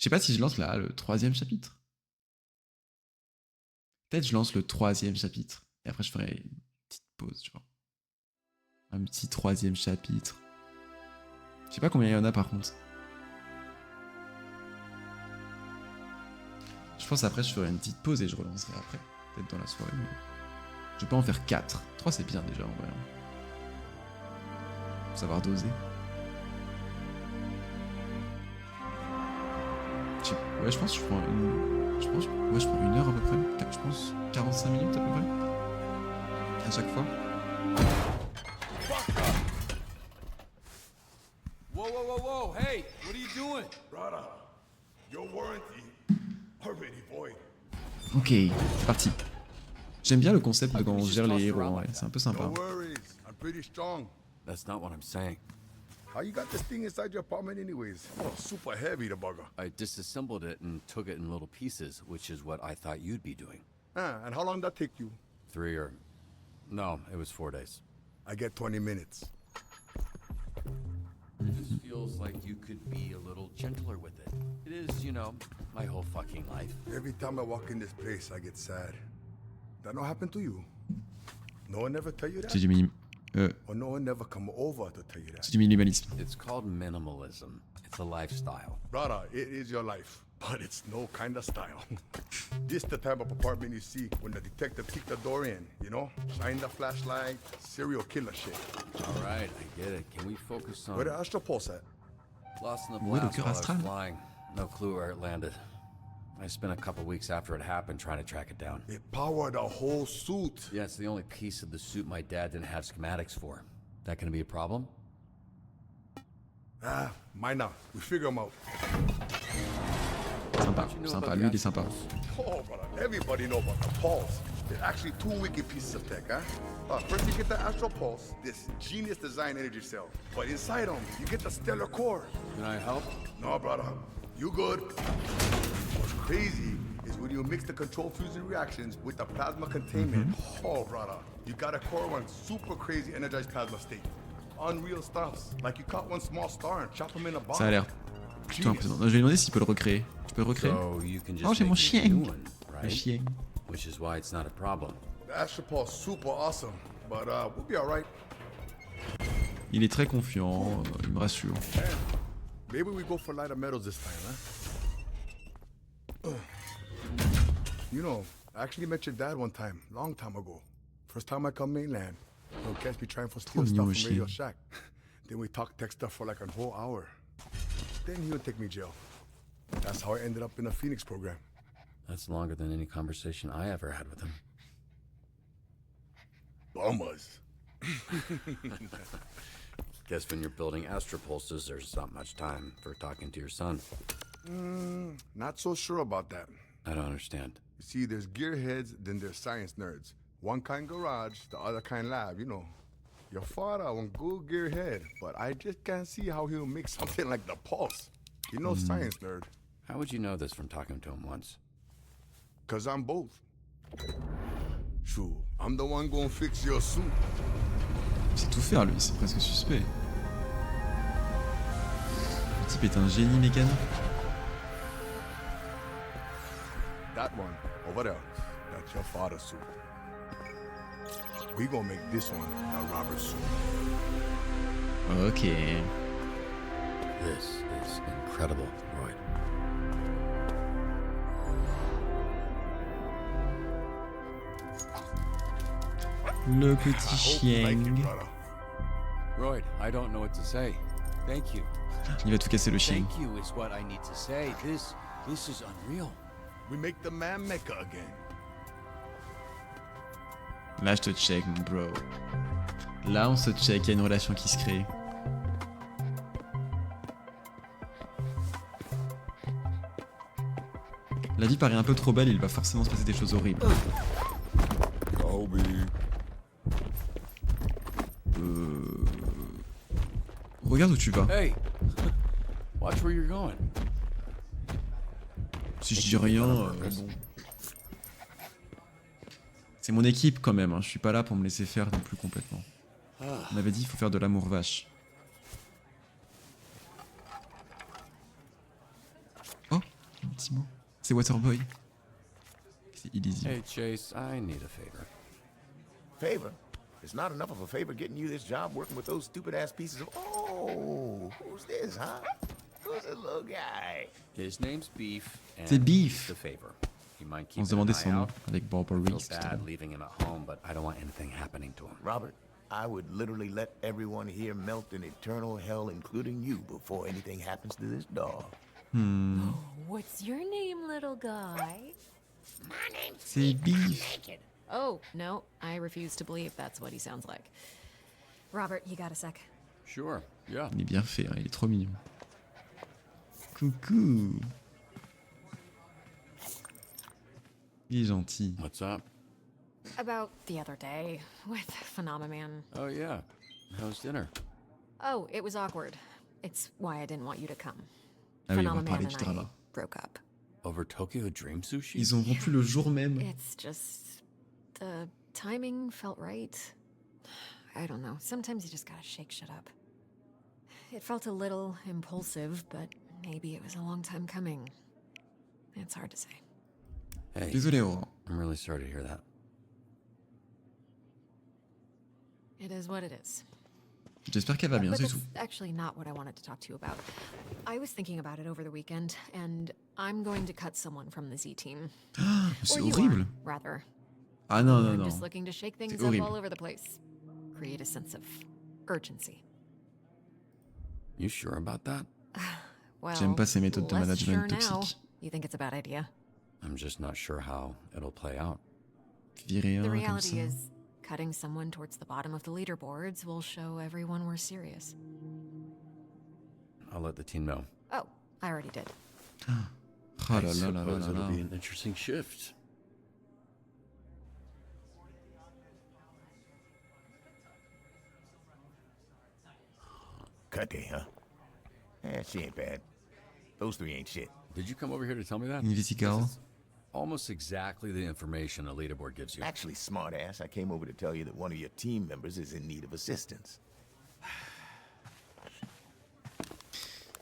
Je sais pas si je lance là le 3e chapitre. Peut-être je lance le 3e chapitre. Et après je ferai une petite pause, tu vois. Un petit 3e chapitre. Je sais pas combien il y en a par contre. Je pense après je ferai une petite pause et je relancerai après. Peut-être dans la soirée. Mais... je peux en faire 4. 3 c'est bien déjà en vrai. Faut savoir doser. Ouais, je pense que je prends une... je prends 1 heure à peu près. Je pense 45 minutes à peu près. À chaque fois. Whoa, whoa, whoa, whoa, hey, what are you doing? Brother, your warranty already void. Ok, c'est parti. J'aime bien le concept de quand on gère les héros, ouais. C'est un peu sympa. No worries, I'm pretty strong. That's not what I'm saying. How you got this thing inside your apartment anyways? Oh, super heavy, the bugger. I disassembled it and took it in little pieces, which is what I thought you'd be doing. And how long did that take you? 3 or... no, it was 4 days. I get 20 minutes. It just feels like you could be a little gentler with it. It is, you know, my whole fucking life. Every time I walk in this place, I get sad. That not happen to you? No one ever tell you that? C'est du minim... Or no one never come over to tell you that? c'est du minimalisme. It's called minimalism. It's a lifestyle. Brother, it is your life, but it's no kind of style. This the type of apartment you see when the detective kick the door in, you know? Shine the flashlight, serial killer shit. All right, I get it. Can we focus on... Where the Astro Pulse at? Lost in the Ouais, le blast cœur while I was astral. flying. No clue where it landed. I spent a couple weeks after it happened trying to track it down. It powered the whole suit. Yeah, it's the only piece of the suit my dad didn't have schematics for. That gonna be a problem? Ah, mine now. We figure them out. Sympa, sympa. Lui, il est sympa. Oh, brother, everybody know about the Pulse. There's actually 2 wicked pieces of tech, huh? First you get the Astro Pulse, this genius design energy cell. But inside them, you get the Stellar Core. Can I help? No, brother, you good. What's crazy is when you mix the control fusion reactions with the plasma containment. Oh, brother, you got a core one super crazy energized plasma state. Unreal stuffs. Like you caught one small star and chop them in a box. Ça a l'air plutôt impressionnant. Je vais lui demander s'il peut le recréer. Tu peux le recréer? So you can just Oh, j'ai mon make me a chien. new one, Le right? chien. Which is why it's not a problem. The Astro Pulse super awesome, but we'll be alright. Il est très confiant, il me rassure. Maybe we go for lighter metals this time, huh? You know, I actually met your dad one time, long time ago. First time I come mainland. He'll catch me trying for steal stuff from Radio Shack. Then we talk tech stuff for like a whole hour. Then he would take me jail. That's how I ended up in a Phoenix program. That's longer than any conversation I ever had with him. Bummers. Guess when you're building astropulses, there's not much time for talking to your son. Not so sure about that. I don't understand. You see, there's gearheads, then there's science nerds. One kind garage, the other kind lab, you know. Your father one good gearhead, but I just can't see how he'll make something like the Pulse. You know, science nerd. How would you know this from talking to him once? Cause I'm both. Sure, I'm the one gonna fix your suit. Il sait tout faire lui, c'est presque suspect. Le type est un génie mécanique. That one, over there, that's your father's suit. We gonna make this one the Robert suit. Ok. This is incredible, Roy. Le I petit hope you like chien. it, brother. Roy, I don't know what to say. Thank you. Il va tout casser le chien. Thank you is what I need to say. This is unreal. We make the man mecha again. Là, je te check, mon bro. Là, on se check, il y a une relation qui se crée. La vie paraît un peu trop belle, il va forcément se passer des choses horribles. Kobe. Regarde où tu vas. Hey, watch where you're going. Si je dis rien, bon. C'est mon équipe quand même, hein. Je suis pas là pour me laisser faire non plus complètement. On avait dit il faut faire de l'amour vache. Oh, effectivement. C'est Waterboy. C'est illisible. Hey, Chase, I need a favor. Favor? It's not enough of a favor getting you this job working with those stupid ass pieces of. Oh, who's this, huh? Who's this little guy? His name's Beef, and C'est Beef. the favor. You mind On se keeping an demandait eye son nom out? avec Barbara I feel Reese. bad leaving him at home, but I don't want anything happening to him. Robert, I would literally let everyone here melt in eternal hell, including you, before anything happens to this dog. What's your name, little guy? C'est Beef. Oh, no, I refuse to believe that's what he sounds like. Robert, you got a sec? Sure, yeah. Il est bien fait, hein, il est trop mignon. Coucou. Il est gentil. What's up? About the other day with Phenomenon. Oh, yeah. How's dinner? Oh, it was awkward. It's why I didn't want you to come. Ah oui, on va Phenomenon parler and du I drama. broke up. Over Tokyo Dream Sushi? Ils ont rompu le jour même. It's just the timing felt right. I don't know. Sometimes you just gotta shake shit up. It felt a little impulsive, but maybe it was a long time coming. It's hard to say. Hey, Désolé, Aurore. I'm really sorry to hear that. It is what it is. J'espère qu'elle va bien, But c'est that's tout. actually not what I wanted to talk to you about. I was thinking about it over the weekend, and I'm going to cut someone from the Z team. C'est Or you horrible. are, rather. Ah non, non, I'm non. just looking to shake things C'est up horrible. all over the place. Create a sense of urgency. You sure about that? Well, J'aime pas ces méthodes de less management sure now. toxiques. You think it's a bad idea? I'm just not sure how it'll play out. Virer un The comme reality ça. is, cutting someone towards the bottom of the leaderboards will show everyone we're serious. I'll let the team know. Oh, I already did. Oh là I là là là suppose là it'll là. be an interesting shift. Cutty, huh? Eh, she ain't bad. Those three ain't shit. Did you come over here to tell me that? Invisigal. Almost exactly the information a leaderboard gives you. Actually, smartass, I came over to tell you that one of your team members is in need of assistance.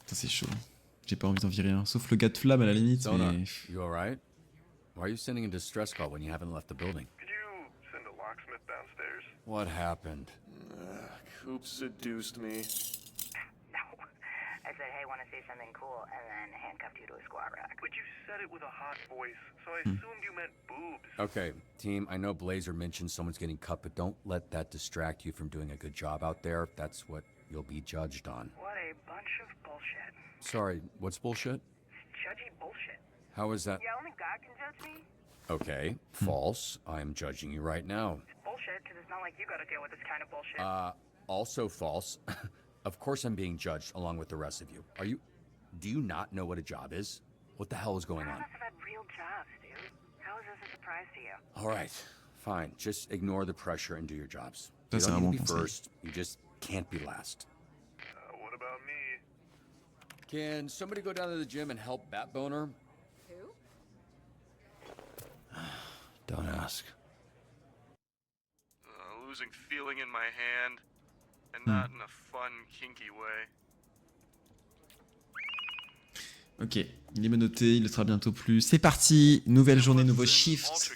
Putain, c'est chaud. J'ai pas envie d'en virer un. Sauf le gars de flamme à la limite, Donut, mais. you alright? Why are you sending a distress call when you haven't left the building? Could you send a locksmith downstairs? What happened? Coop seduced me. No. I said, hey, want to say something cool, and then handcuffed you to a squat rack. But you said it with a hot voice, so I assumed you meant boobs. Okay, team, I know Blazer mentioned someone's getting cut, but don't let that distract you from doing a good job out there. That's what you'll be judged on. What a bunch of bullshit. Sorry, what's bullshit? Judgy bullshit. How is that? Yeah, only God can judge me. Okay, false. I'm judging you right now. It's bullshit, because it's not like you gotta deal with this kind of bullshit. Also false. Of course I'm being judged along with the rest of you. Do you not know what a job is? What the hell is going None on? of us have had real jobs, dude. How is this a surprise to you? All right, fine. Just ignore the pressure and do your jobs. Ça, You c'est un don't bon need to be conseil. first. You just can't be last. What about me? Can somebody go down to the gym and help Bat Boner? Who? Don't ask. Losing feeling in my hand, and not in a fun, kinky way. Ok, il est menotté, il le sera bientôt plus. C'est parti, nouvelle journée, nouveau shift.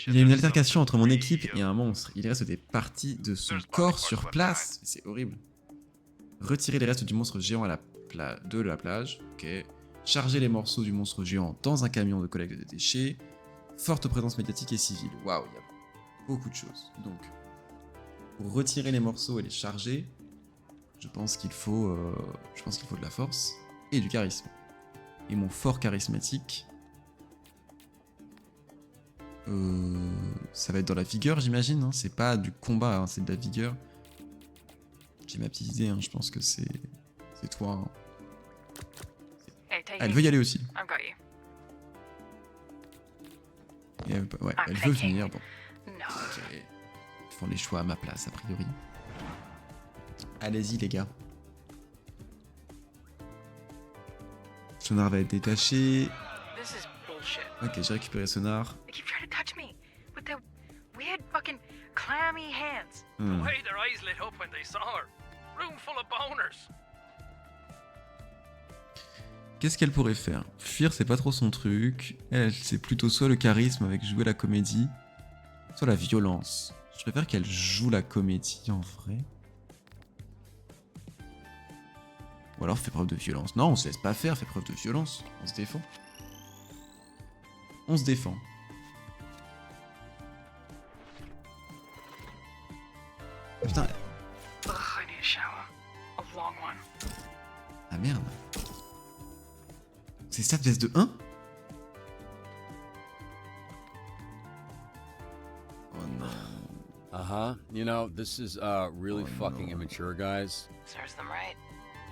Il y a une altercation entre mon équipe et un monstre. Il reste des parties de son corps sur place. C'est horrible. Retirer les restes du monstre géant de la plage. Ok. Charger les morceaux du monstre géant dans un camion de collecte de déchets. Forte présence médiatique et civile. Waouh, il y a beaucoup de choses. Donc, pour retirer les morceaux et les charger, je pense qu'il faut de la force et du charisme. Et mon fort charismatique, ça va être dans la vigueur, j'imagine. Hein. C'est pas du combat, hein, c'est de la vigueur. J'ai ma petite idée, hein, je pense que c'est toi. Hein. Hey, take Elle veut y aller aussi. I've got you. Et elle veut venir. Bon, No. ok. Ils font les choix à ma place, a priori. Allez-y, les gars. Sonar va être détaché. This is bullshit. Ok, j'ai récupéré Sonar. They keep trying to touch me with their weird fucking clammy hands. Hmm. Way their eyes lit up when they saw her. Room full of boners. Qu'est-ce qu'elle pourrait faire? Fuir, c'est pas trop son truc. Elle, c'est plutôt soit le charisme avec jouer la comédie, soit la violence. Je préfère qu'elle joue la comédie en vrai. Ou alors fait preuve de violence. Non, on se laisse pas faire, fait preuve de violence. On se défend. On se défend. Putain. I need a shower. A long one. Ah merde. C'est ça vs de 1? Oh non. Uh-huh. You know, this is really fucking immature, guys. Serves them right.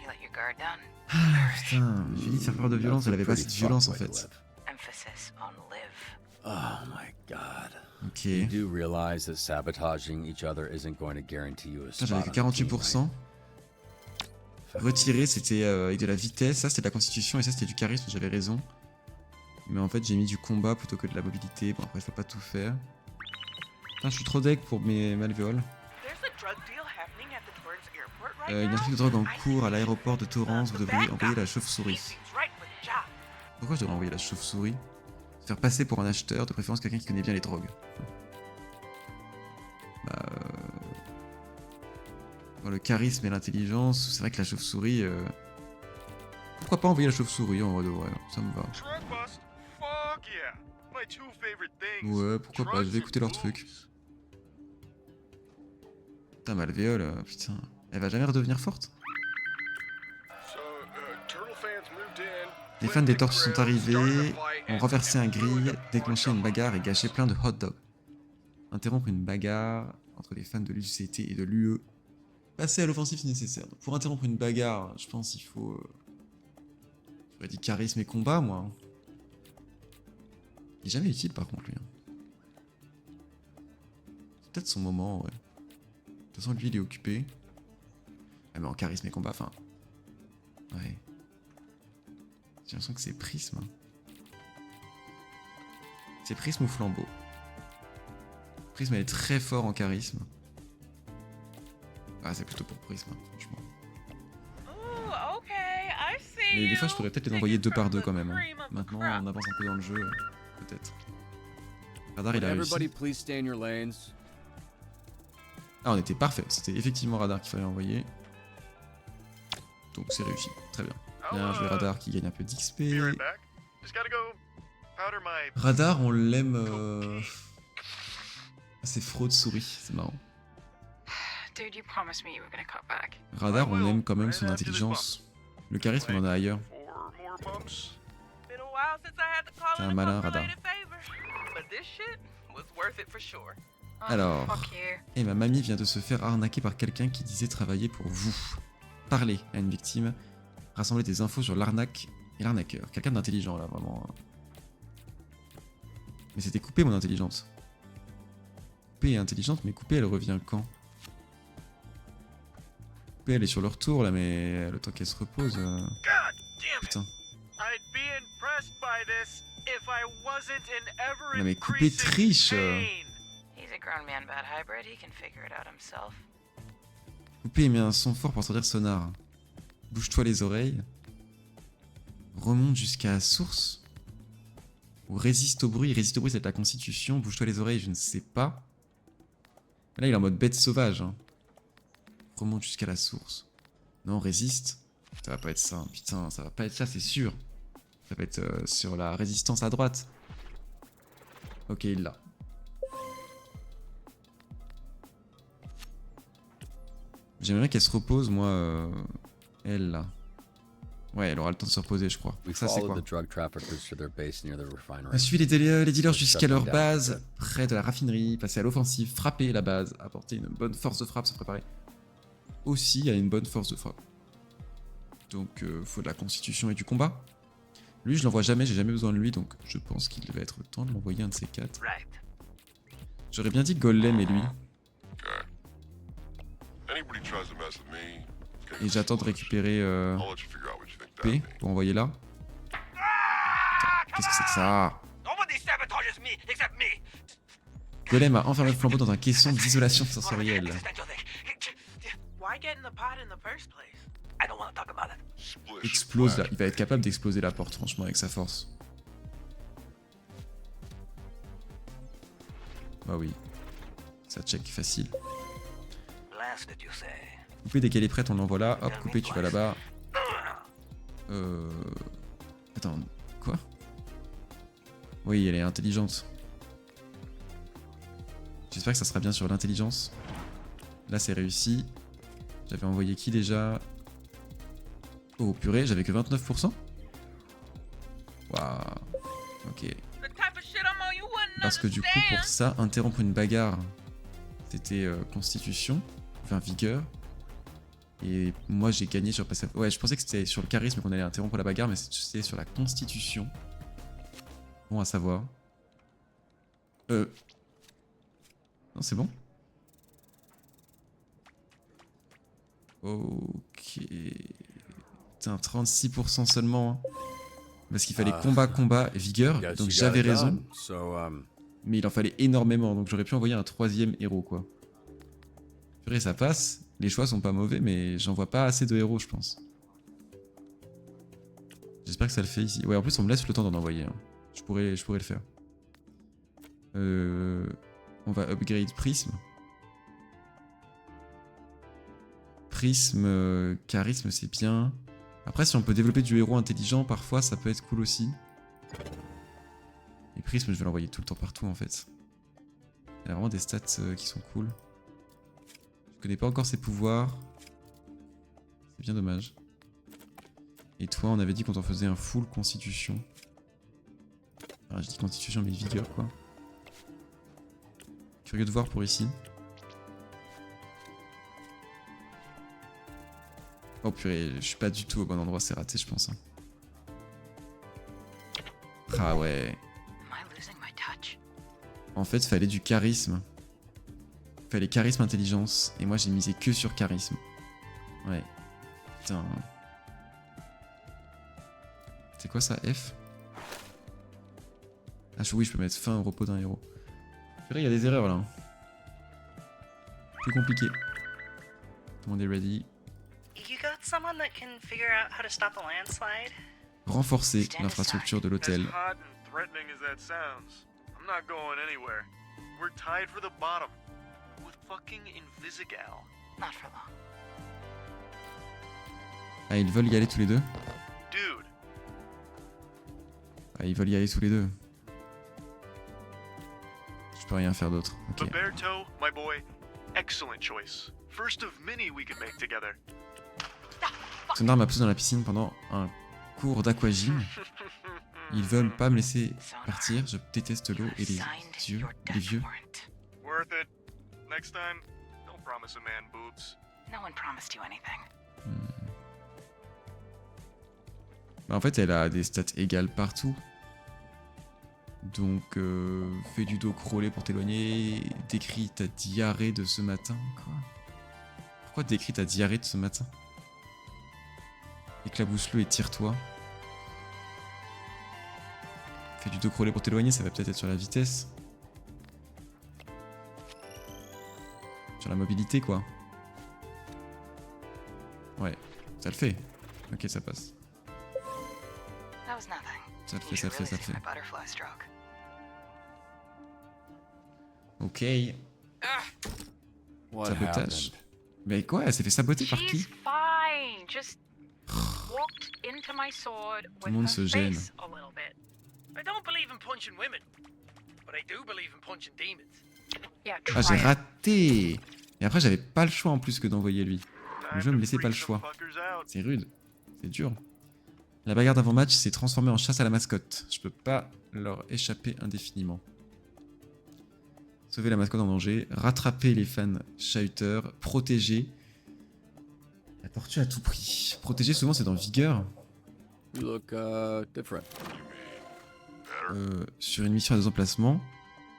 You let your guard down. Ah putain, j'ai dit de faire preuve de violence, elle avait pas assez de violence en fait. Emphasis on live. Oh my god. Ok. You do realize that sabotaging each other isn't going to guarantee you a Putain, spot j'avais que on the team, 48%. right? Retirer, c'était avec de la vitesse, ça c'était de la constitution et ça c'était du charisme, j'avais raison. Mais en fait j'ai mis du combat plutôt que de la mobilité, bon après faut pas tout faire. Putain, je suis trop deck pour mes malvéoles. Il y a un trafic de drogue en cours à l'aéroport de Torrance, vous devriez envoyer la chauve-souris. Pourquoi je devrais envoyer la chauve-souris? Se faire passer pour un acheteur, de préférence quelqu'un qui connaît bien les drogues. Bah... Dans le charisme et l'intelligence, c'est vrai que la chauve-souris... Pourquoi pas envoyer la chauve-souris en vrai de vrai, ça me va. Ouais, pourquoi pas, je vais écouter leur truc. Putain, Malvéole, putain... Elle va jamais redevenir forte? Les fans des tortues sont arrivés, ont renversé un grill, déclenché une bagarre et gâché plein de hot dogs. Interrompre une bagarre entre les fans de l'UCT et de l'UE. Passer à l'offensive si nécessaire. Donc pour interrompre une bagarre, je pense qu'il faut... J'aurais dit charisme et combat, moi. Il est jamais utile par contre, lui. C'est peut-être son moment, ouais. De toute façon, lui, il est occupé. Ah, mais en charisme et combat, enfin... Ouais. J'ai l'impression que c'est prisme. C'est prisme ou flambeau? Prisme, elle est très fort en charisme. Ah, c'est plutôt pour prisme, franchement. Mais des fois, je pourrais peut-être les envoyer 2 par 2 quand même. Maintenant, on avance un peu dans le jeu, peut-être. Radar, il a réussi. Ah, on était parfait. C'était effectivement Radar qu'il fallait envoyer. Donc c'est réussi. Très bien. Bien joué Radar qui gagne un peu d'XP. Radar, on l'aime... C'est fraude souris, c'est marrant. Radar, on aime quand même son intelligence. Le charisme, on en a ailleurs. C'est un malin, Radar. Alors... Et ma mamie vient de se faire arnaquer par quelqu'un qui disait travailler pour vous. Parler à une victime. Rassembler des infos sur l'arnaque et l'arnaqueur. Quelqu'un d'intelligent, là, vraiment. Mais c'était coupé, mon intelligence. Coupé est intelligente, mais coupé, elle revient quand? Coupé, elle est sur le retour, là, mais le temps qu'elle se repose... Putain. Non, mais coupé triche. Coupé met un son fort pour sortir sonar. Bouge-toi les oreilles. Remonte jusqu'à la source. Ou résiste au bruit. Résiste au bruit, c'est la constitution. Bouge-toi les oreilles, je ne sais pas. Mais là, il est en mode bête sauvage. Hein. Remonte jusqu'à la source. Non, résiste. Ça va pas être ça. Putain, ça va pas être ça, c'est sûr. Ça va être sur la résistance à droite. Ok, il l'a. J'aimerais qu'elle se repose, moi. Elle, là. Ouais, elle aura le temps de se reposer, je crois. Ça, c'est quoi? On suit les dealers jusqu'à leur base, près de la raffinerie, passer à l'offensive, frapper la base, apporter une bonne force de frappe, se préparer aussi à une bonne force de frappe. Donc, faut de la constitution et du combat. Lui, je l'envoie jamais, j'ai jamais besoin de lui, donc je pense qu'il va être temps de l'envoyer un de ces 4. J'aurais bien dit Golem et lui. Et j'attends de récupérer P pour envoyer là. Qu'est-ce que c'est que ça? Golem a enfermé le flambeau dans un caisson d'isolation sensorielle. explose là. Il va être capable d'exploser la porte, franchement, avec sa force. Bah oui. Ça check facile. Couper dès qu'elle est prête, on l'envoie là. Hop, couper, tu vas là-bas. Attends, quoi? Oui, elle est intelligente. J'espère que ça sera bien sur l'intelligence. Là, c'est réussi. J'avais envoyé qui déjà? Oh purée, j'avais que 29%. Waouh. Ok. Parce que du coup, pour ça, interrompre une bagarre, c'était constitution, enfin vigueur. Et moi, j'ai gagné sur passage. Ouais, je pensais que c'était sur le charisme qu'on allait interrompre la bagarre, mais c'était sur la constitution. Bon à savoir. Non, c'est bon. Ok. Putain, 36% seulement. Hein. Parce qu'il fallait combat et vigueur. Donc j'avais raison. Mais il en fallait énormément. Donc j'aurais pu envoyer un 3e héros, quoi. Purée, ça passe. Les choix sont pas mauvais, mais j'en vois pas assez de héros, je pense. J'espère que ça le fait ici. Ouais, en plus, on me laisse le temps d'en envoyer. Hein. Je pourrais le faire. On va upgrade Prisme. Prisme, charisme, c'est bien. Après, si on peut développer du héros intelligent, parfois, ça peut être cool aussi. Et Prisme, je vais l'envoyer tout le temps partout, en fait. Il y a vraiment des stats qui sont cool. Je connais pas encore ses pouvoirs. C'est bien dommage. Et toi, on avait dit qu'on t'en faisait un full constitution. Alors, je dis constitution, mais vigueur, quoi. Curieux de voir pour ici. Oh purée, je suis pas du tout au bon endroit, c'est raté, je pense. Hein. Ah ouais. En fait, fallait du charisme. Fallait charisme, intelligence. Et moi, j'ai misé que sur charisme. Ouais. Putain. C'est quoi ça, F? Ah oui, je peux mettre fin au repos d'un héros. Il y a des erreurs là. Hein. Plus compliqué. Tout le monde est ready. Renforcer l'infrastructure de l'hôtel. Ah, ils veulent y aller tous les deux? Ah, ils veulent y aller tous les deux. Je peux rien faire d'autre. Okay. Roberto, my boy, excellent choice. First of many we could make together. Son arme m'a poussé dans la piscine pendant un cours d'aquagym. Ils veulent pas me laisser partir. Je déteste l'eau et les yeux, les vieux. Worth it. Next time, don't promise a man boobs. No one promised you anything. Bah, en fait, elle a des stats égales partout. Donc, fais du dos crawlé pour t'éloigner. Décris ta diarrhée de ce matin. Quoi? Pourquoi décris ta diarrhée de ce matin? Éclabousse-le et tire-toi. Fais du dos crawlé pour t'éloigner, ça va peut-être être sur la vitesse. Sur la mobilité, quoi. Ouais, ça le fait. Ok, ça passe. Ça le fait, ça le fait, ça le fait. Ok. Sabotage. Mais quoi, elle s'est fait saboter par qui? Tout le monde se gêne. Ah, j'ai raté! Et après, j'avais pas le choix en plus que d'envoyer lui. Le jeu me laissait pas le choix. C'est rude. C'est dur. La bagarre d'avant-match s'est transformée en chasse à la mascotte. Je peux pas leur échapper indéfiniment. Sauver la mascotte en danger, rattraper les fans chahuteurs, protéger. La tortue à tout prix. Protéger, souvent, c'est dans Vigueur. Sur une mission à 2 emplacements,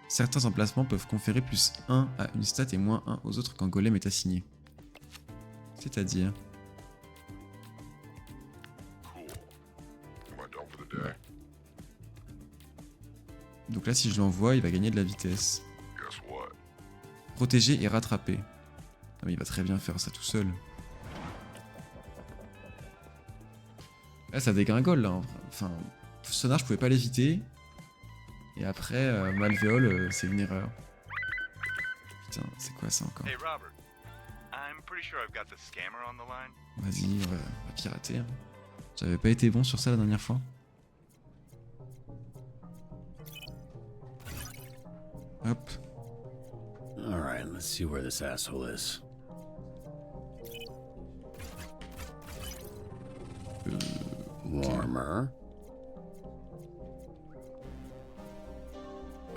certains emplacements peuvent conférer plus 1 à une stat et moins 1 aux autres quand Golem est assigné. C'est-à-dire... Ouais. Donc là, si je l'envoie, il va gagner de la vitesse. Protéger et rattraper. Ah, mais il va très bien faire ça tout seul. Là, ça dégringole, là. Enfin, sonar, je pouvais pas l'éviter. Et après, Malvéole, c'est une erreur. Putain, c'est quoi ça encore? Hey Robert, I'm pretty sure I've got the scammer on the line. Vas-y, on va pirater. Hein. J'avais pas été bon sur ça la dernière fois. Hop. Alright, let's see where this asshole is. Warmer.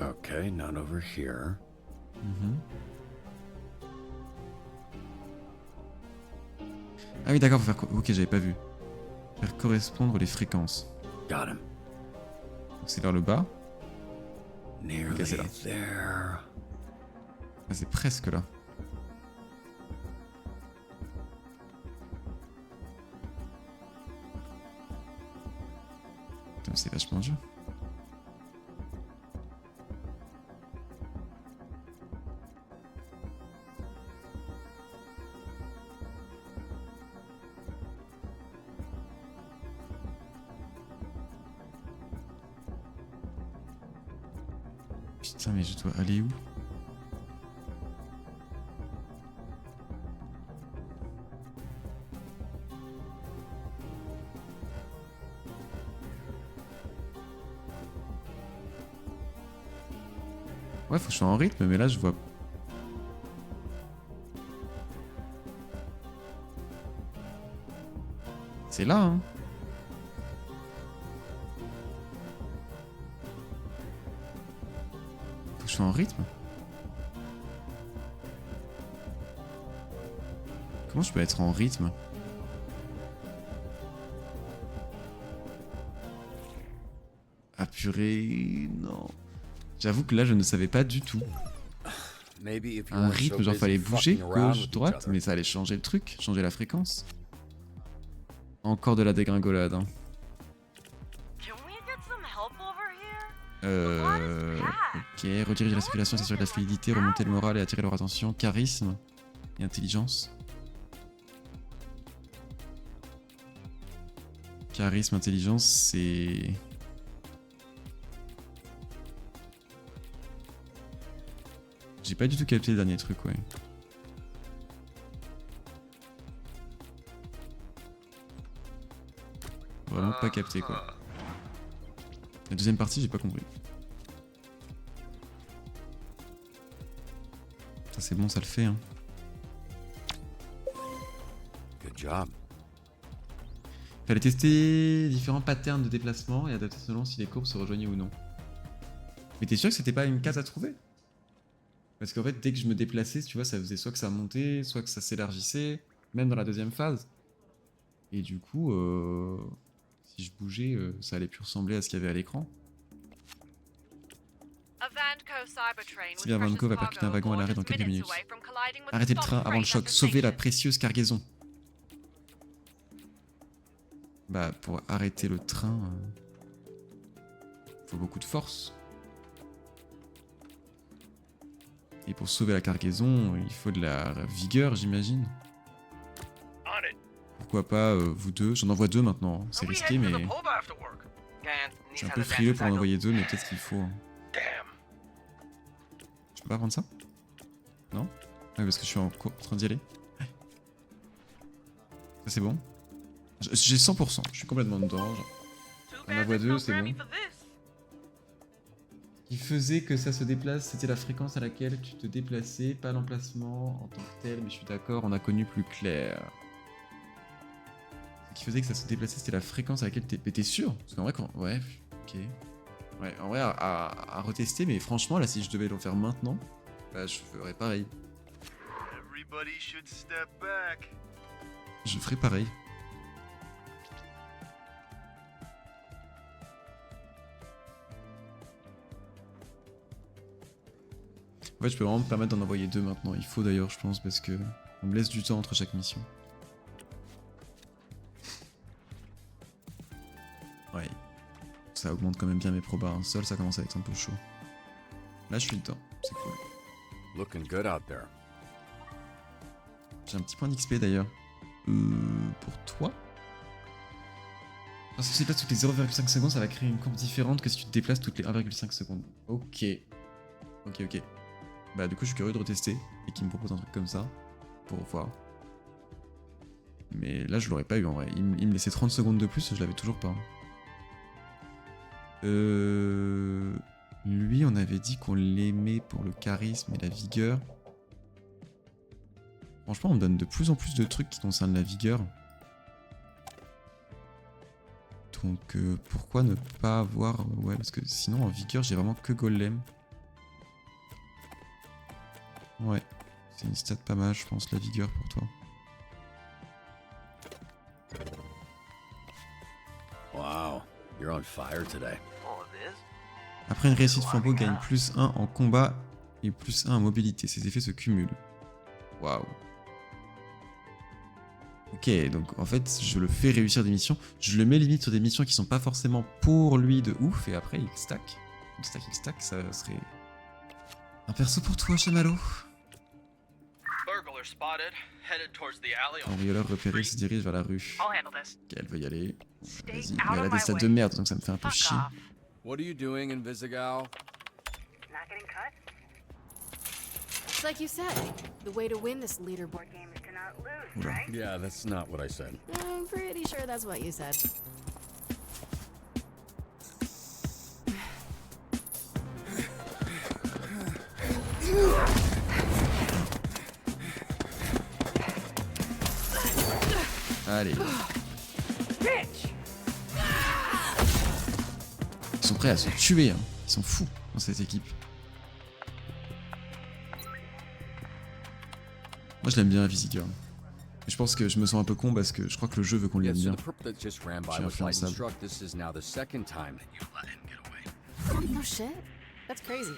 Okay, not over here. Ah oui, d'accord, faut faire. Ok, j'avais pas vu. Faire correspondre les fréquences. Got him. Donc c'est vers le bas. Nearly c'est là. there. Ah, c'est presque là. Putain, c'est vachement dur. Putain, mais je dois aller où? Ouais, faut que je sois en rythme, mais là je vois. C'est là, hein. Faut que je sois en rythme. Comment je peux être en rythme? Ah purée, non. J'avoue que là je ne savais pas du tout. Maybe if you Un weren't so rythme, genre busy fallait bouger, fucking around gauche, with each droite, other. mais ça allait changer le truc, changer la fréquence. Encore de la dégringolade, hein. Can we get some help over here? Ok, rediriger la circulation, s'assurer de la fluidité, remonter le moral et attirer leur attention. Charisme et intelligence. Charisme, intelligence, c'est... J'ai pas du tout capté le dernier truc, ouais. Vraiment pas capté, quoi. La deuxième partie, j'ai pas compris. Ça c'est bon, ça le fait, hein. Good job. Fallait tester différents patterns de déplacement et adapter selon si les courbes se rejoignaient ou non. Mais t'es sûr que c'était pas une case à trouver? Parce qu'en fait, dès que je me déplaçais, tu vois, ça faisait soit que ça montait, soit que ça s'élargissait, même dans la deuxième phase. Et du coup, si je bougeais, ça allait plus ressembler à ce qu'il y avait à l'écran. Si bien Vanco va percuter un wagon à l'arrêt dans quelques minutes. Arrêtez le train avant le choc, sauvez la précieuse cargaison. Bah, pour arrêter le train, faut beaucoup de force. Et pour sauver la cargaison, il faut de la vigueur, j'imagine. Pourquoi pas vous deux? J'en envoie deux maintenant. C'est risqué, mais... Je suis un peu frileux pour en envoyer deux, mais peut-être qu'il faut... hein. Je peux pas prendre ça? Non? Ouais, parce que je suis en train d'y aller. Ouais. Ça c'est bon. J'ai 100%, je suis complètement dedans. Genre. On envoie deux, c'est bon. Ce qui faisait que ça se déplace, c'était la fréquence à laquelle tu te déplaçais, pas l'emplacement en tant que tel, mais je suis d'accord, on a connu plus clair. Ce qui faisait que ça se déplaçait, c'était la fréquence à laquelle t'es... Mais t'es sûr? Parce qu'en vrai, quand... Ouais, ok. Ouais, en vrai, à retester, mais franchement, là, si je devais le faire maintenant, bah, je ferais pareil. Everybody should step back. Je ferais pareil. En fait, je peux vraiment me permettre d'en envoyer deux maintenant. Il faut d'ailleurs, je pense, parce que on me laisse du temps entre chaque mission. Ouais. Ça augmente quand même bien mes probas. Un seul, ça commence à être un peu chaud. Là, je suis dedans. C'est cool. Looking good out there. J'ai un petit point d'XP d'ailleurs. Pour toi? Parce que si tu déplaces toutes les 0,5 secondes, ça va créer une courbe différente que si tu te déplaces toutes les 1,5 secondes. Ok. Ok. Bah du coup je suis curieux de retester et qu'il me propose un truc comme ça pour voir. Mais là je l'aurais pas eu en vrai. Il me laissait 30 secondes de plus, je l'avais toujours pas. Lui on avait dit qu'on l'aimait pour le charisme et la vigueur. Franchement on me donne de plus en plus de trucs qui concernent la vigueur. Donc pourquoi ne pas avoir... Ouais parce que sinon en vigueur j'ai vraiment que Golem. Ouais, c'est une stat pas mal je pense la vigueur pour toi. Wow, you're on fire today. Après une réussite flambeau gagne plus 1 en combat et plus 1 en mobilité. Ces effets se cumulent. Waouh. Ok, donc en fait, je le fais réussir des missions. Je le mets limite sur des missions qui sont pas forcément pour lui de ouf. Et après, il stack. Il stack, ça serait... un perso pour toi, Chamallow. Un violeur repéré se dirige vers la rue. Ok, elle veut y aller. Vas-y, mais elle a des stats de merde, donc ça me fait un peu chier. What are you doing, Invisigal? Not getting cut? It's like you said, the way to win this leaderboard Game is to not lose, right? Yeah, that's not what I said. I'm pretty sure that's what you said. Allez. Ils sont prêts à se tuer, hein. Ils sont fous dans cette équipe. Moi je l'aime bien Visitor. Mais je pense que je me sens un peu con parce que je crois que le jeu veut qu'on l'aime bien. that just ran by was lightning struck. This is now the second time that you let him get away. No shit. That's crazy.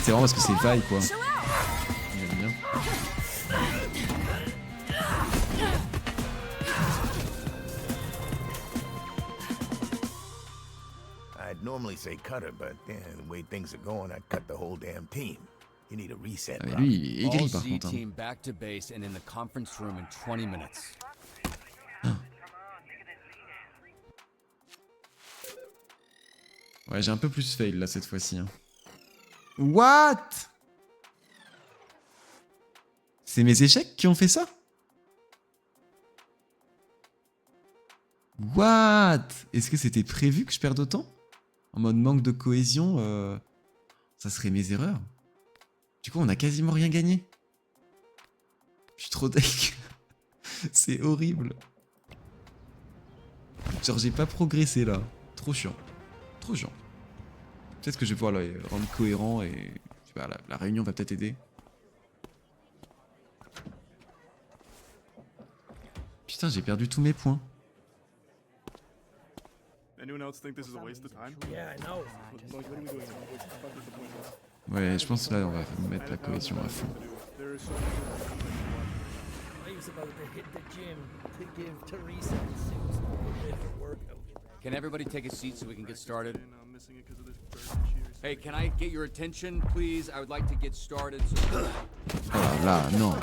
C'est vraiment parce que c'est vaille quoi. J'aime bien. I'd normally say cut her, but the way things are going, I'd cut the whole damn team. You need a reset. Ah mais lui il est aigri All par Z contre. Hein. team back to base and in the conference room in 20 minutes. Ouais j'ai un peu plus fail là cette fois-ci. Hein. What? C'est mes échecs qui ont fait ça? What? Est-ce que c'était prévu que je perde autant? En mode manque de cohésion, ça serait mes erreurs. Du coup, on a quasiment rien gagné. Je suis trop deg. C'est horrible. Genre, j'ai pas progressé là. Trop chiant. Trop chiant. Peut-être que je vais pouvoir le rendre cohérent et... Je sais pas, la réunion va peut-être aider. Putain, j'ai perdu tous mes points. Ouais, je pense que là, on va mettre la cohésion à fond. Can everybody take a seat so we can get started? Hey, can I get your attention, please? I would like to get started. So... Oh là là, non.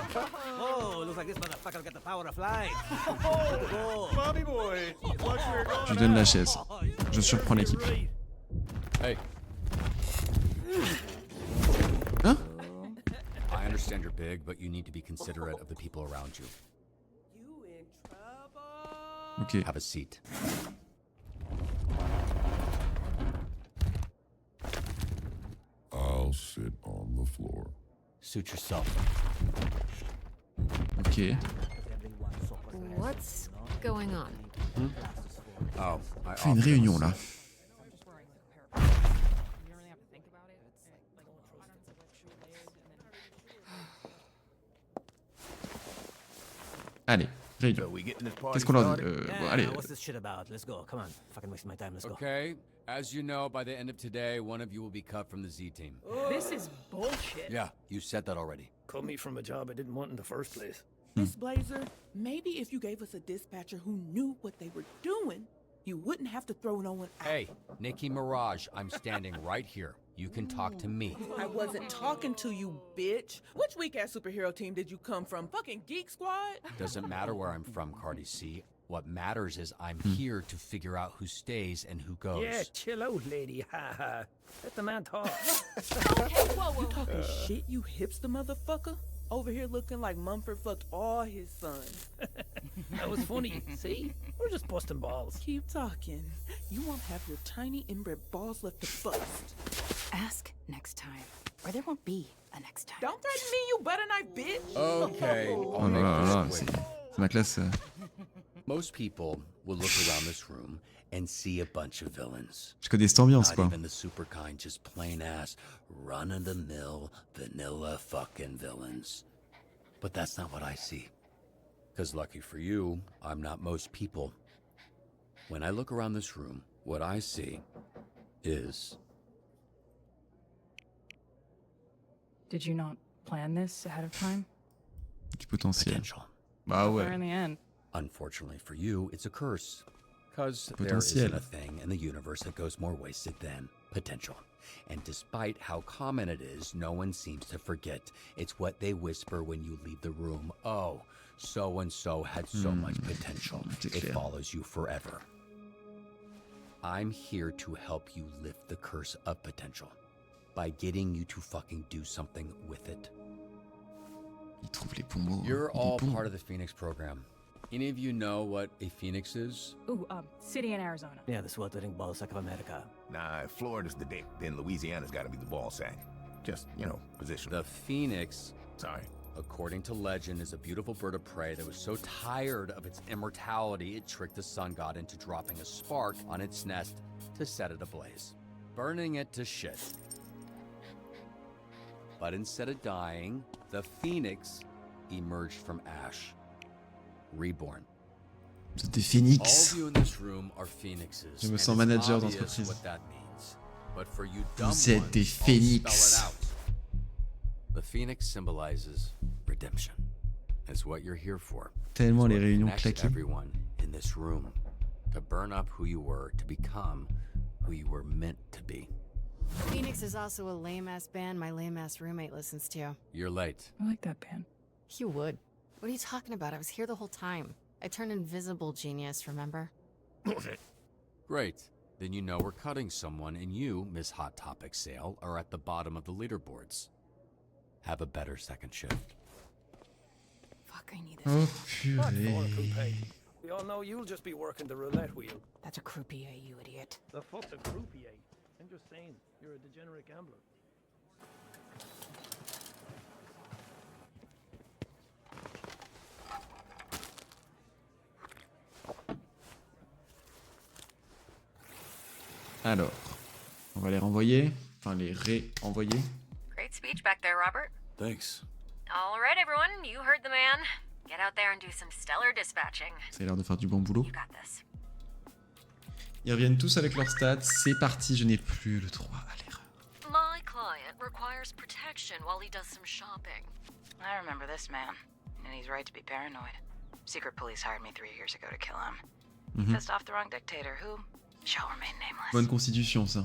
Oh, looks like this motherfucker got the power to fly. Bobby boy, Je lui donne la chaise. Je surprends l'équipe. Hey. Hein? I understand you're big, but you need to be considerate of the people around you. Ok. Have a seat. I'll sit on the floor. Suit yourself. Ok. What's going on? Oh, I On fait une réunion là. Allez, réunion. Qu'est-ce qu'on leur dit bon, allez. What's this shit about? Let's go. Come on. Fucking wasting my time. Let's go. Okay. As you know, by the end of today, one of you will be cut from the Z team. This is bullshit. Yeah, you said that already. Cut me from a job I didn't want in the first place. Miss Blazer, maybe if you gave us a dispatcher who knew what they were doing, you wouldn't have to throw no one out. Hey, Nikki Mirage, I'm standing right here. You can talk to me. I wasn't talking to you, bitch. Which weak-ass superhero team did you come from? Fucking Geek Squad? Doesn't matter where I'm from, Cardi C. What matters is I'm here to figure out who stays and who goes. Yeah, chill out, lady. Ha ha. Let the man talk. Okay, whoa. You talking shit, you hipster motherfucker? Over here looking like Mumford fucked all his sons. That was funny. See? We're just busting balls. Keep talking. You won't have your tiny inbred balls left to bust. Ask next time, or there won't be a next time. Don't threaten me, you butter knife bitch. Okay. Oh là là là, c'est ma classe. Most people will look around this room and see a bunch of villains. Je connais cette ambiance, Not quoi. even the super kind, just plain ass, run-of-the-mill, vanilla fucking villains. But that's not what I see. Because lucky for you, I'm not most people. When I look around this room, what I see is... Did you not plan this ahead of time? Du potentiel. Potential. Bah Or in ouais. the end? Unfortunately for you, it's a curse. Because there isn't Potentiel. a thing in the universe that goes more wasted than potential. And despite how common it is, no one seems to forget. It's what they whisper when you leave the room. Oh, so-and-so had so much potential. c'est It clair. follows you forever. I'm here to help you lift the curse of potential by getting you to fucking do something with it. Il trouve les bons mots. You're Il est all bon. part of the Phoenix program. Any of you know what a Phoenix is? Ooh, city in Arizona. Yeah, the sweltering ballsack of America. Nah, if Florida's the dick, then Louisiana's gotta be the ball sack. Just, you know, position. The Phoenix, Sorry. according to legend, is a beautiful bird of prey that was so tired of its immortality, it tricked the sun god into dropping a spark on its nest to set it ablaze, burning it to shit. But instead of dying, the Phoenix emerged from ash, reborn. C'est des All phénix. of you in this room are phoenixes. Je me and sens it's manager obvious d'entreprise. what that means. But for you dumb Vous êtes ones, des I'll spell phénix. it out. The phoenix symbolizes redemption. It's what you're here for. Tellement It's les what réunions connects claquées. everyone in this room to burn up who you were, to become who you were meant to be. Phoenix is also a lame-ass band my lame-ass roommate listens to. You're late. I like that band. You would. What are you talking about? I was here the whole time. I turned invisible, genius, remember? Great. Then you know we're cutting someone, and you, Miss Hot Topic Sale, are at the bottom of the leaderboards. Have a better second shift. Fuck, I need this. Oh What for, purée. croupier? We all know you'll just be working the roulette wheel. That's a croupier, you idiot. The fuck's a croupier? I'm just saying, you're a degenerate gambler. Alors, on va les renvoyer. Enfin, les ré-envoyer. Great speech back there, Robert. Thanks. All right, everyone, you heard the man. Get out there and do some stellar dispatching. Ça a l'air de faire du bon boulot. You got this. Ils reviennent tous avec leurs stats. C'est parti, je n'ai plus le droit à l'erreur. My client requires protection while he does some shopping. I remember this man, and he's right to be paranoid. Secret police hired me 3 years ago to kill him. Pissed off the wrong dictator who shall remain nameless. Bonne constitution, ça.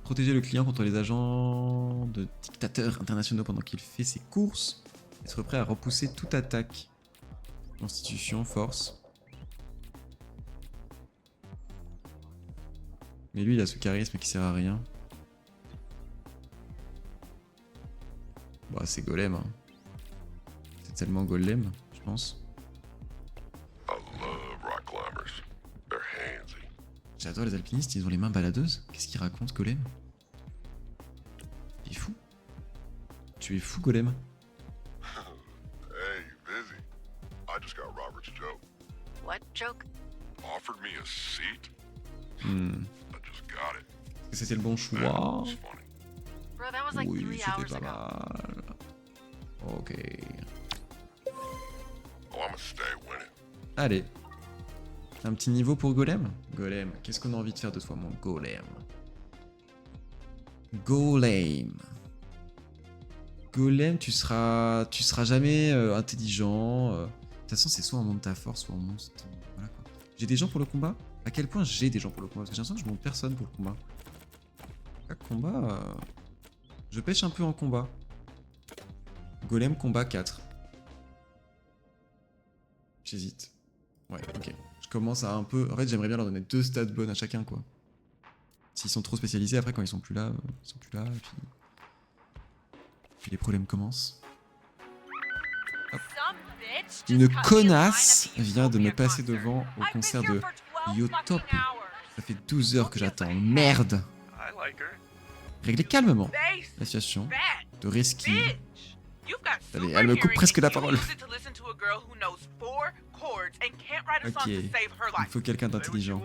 Protéger le client contre les agents de dictateurs internationaux pendant qu'il fait ses courses. Être prêt à repousser toute attaque. Constitution, force. Mais lui, il a ce charisme qui sert à rien. Bah, c'est Golem. Hein. C'est tellement Golem, je pense. I love rock climbers. They're handsy. J'adore les alpinistes, ils ont les mains baladeuses. Qu'est-ce qu'il raconte, Golem? Il est fou. Tu es fou, Golem. Hey, Vizzy. I just got Robert's joke. What joke? Offered me a seat. Hmm. I just got it. Est-ce que c'était le bon choix? It's funny. Bro, that was like Oui, 3 c'était hours pas ago. mal. Ok. Oh, I'ma stay winning. Allez. Un petit niveau pour Golem? Golem, qu'est-ce qu'on a envie de faire de toi, mon Golem? Golem. Golem, tu seras jamais intelligent. De toute façon, c'est soit on monte ta force, soit on monte... Voilà quoi. J'ai des gens pour le combat? À quel point j'ai des gens pour le combat? Parce que j'ai l'impression que je monte personne pour le combat. Combat... Je pêche un peu en combat. Golem, combat 4. J'hésite. Ouais, ok. commence à un peu... En fait, j'aimerais bien leur donner 2 stats bonnes à chacun, quoi. S'ils sont trop spécialisés, après, quand ils sont plus là, et puis les problèmes commencent. Hop. Une connasse vient de me passer devant au concert de Yotop. Ça fait 12 heures que j'attends. Merde. Réglez calmement la situation de Risky. Allez, elle me coupe presque la parole. Ok, il faut quelqu'un d'intelligent.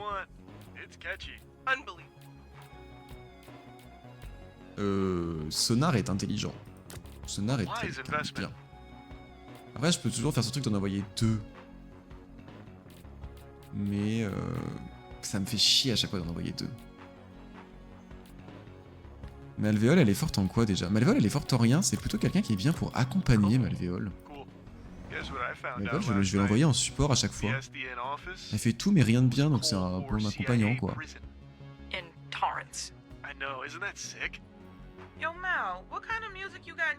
Sonar est intelligent. Sonar est très bien. Après, je peux toujours faire ce truc d'en envoyer 2. Mais ça me fait chier à chaque fois d'en envoyer 2. Malvéole, elle est forte en quoi déjà? Malvéole, elle est forte en rien, c'est plutôt quelqu'un qui est bien pour accompagner Malvéole. Malvéole, je vais l'envoyer en support à chaque fois. Elle fait tout mais rien de bien, donc c'est un bon accompagnant quoi.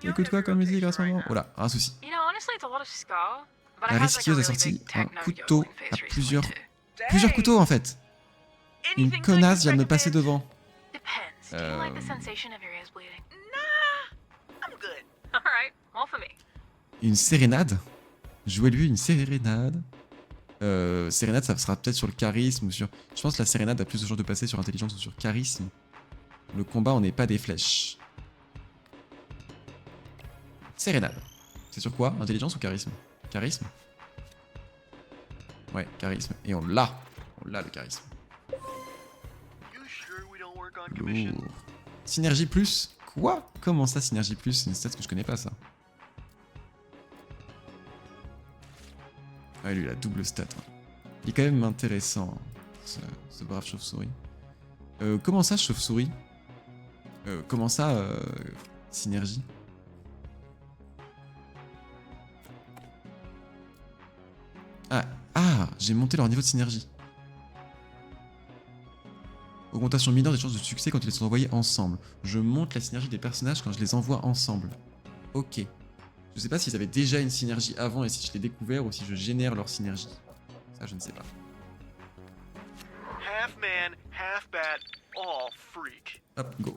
Écoute quoi comme musique à ce moment? Oh là, un souci. La risqueuse a sorti un couteau à plusieurs couteaux en fait. Une connasse vient de me passer devant. Une sérénade? Jouez-lui une sérénade. Sérénade, ça sera peut-être sur le charisme ou sur... Je pense que la sérénade a plus de chances de passer sur intelligence ou sur charisme. Le combat, on n'est pas des flèches. Sérénade. C'est sur quoi? Intelligence ou charisme? Charisme? Ouais, charisme. Et on l'a. On l'a le charisme. Lourd. Synergie plus? Quoi? Comment ça, synergie plus? C'est une stat que je connais pas, ça. Ah, lui, il a double stat. Il est quand même intéressant, ce brave chauve-souris. Comment ça, chauve-souris? Comment ça, synergie? Ah, j'ai monté leur niveau de synergie. Augmentation mineure des chances de succès quand ils sont envoyés ensemble. Je monte la synergie des personnages quand je les envoie ensemble. Ok. Je sais pas s'ils avaient déjà une synergie avant et si je l'ai découvert ou si je génère leur synergie. Ça, je ne sais pas. Half man, half bat, all freak. Hop, go.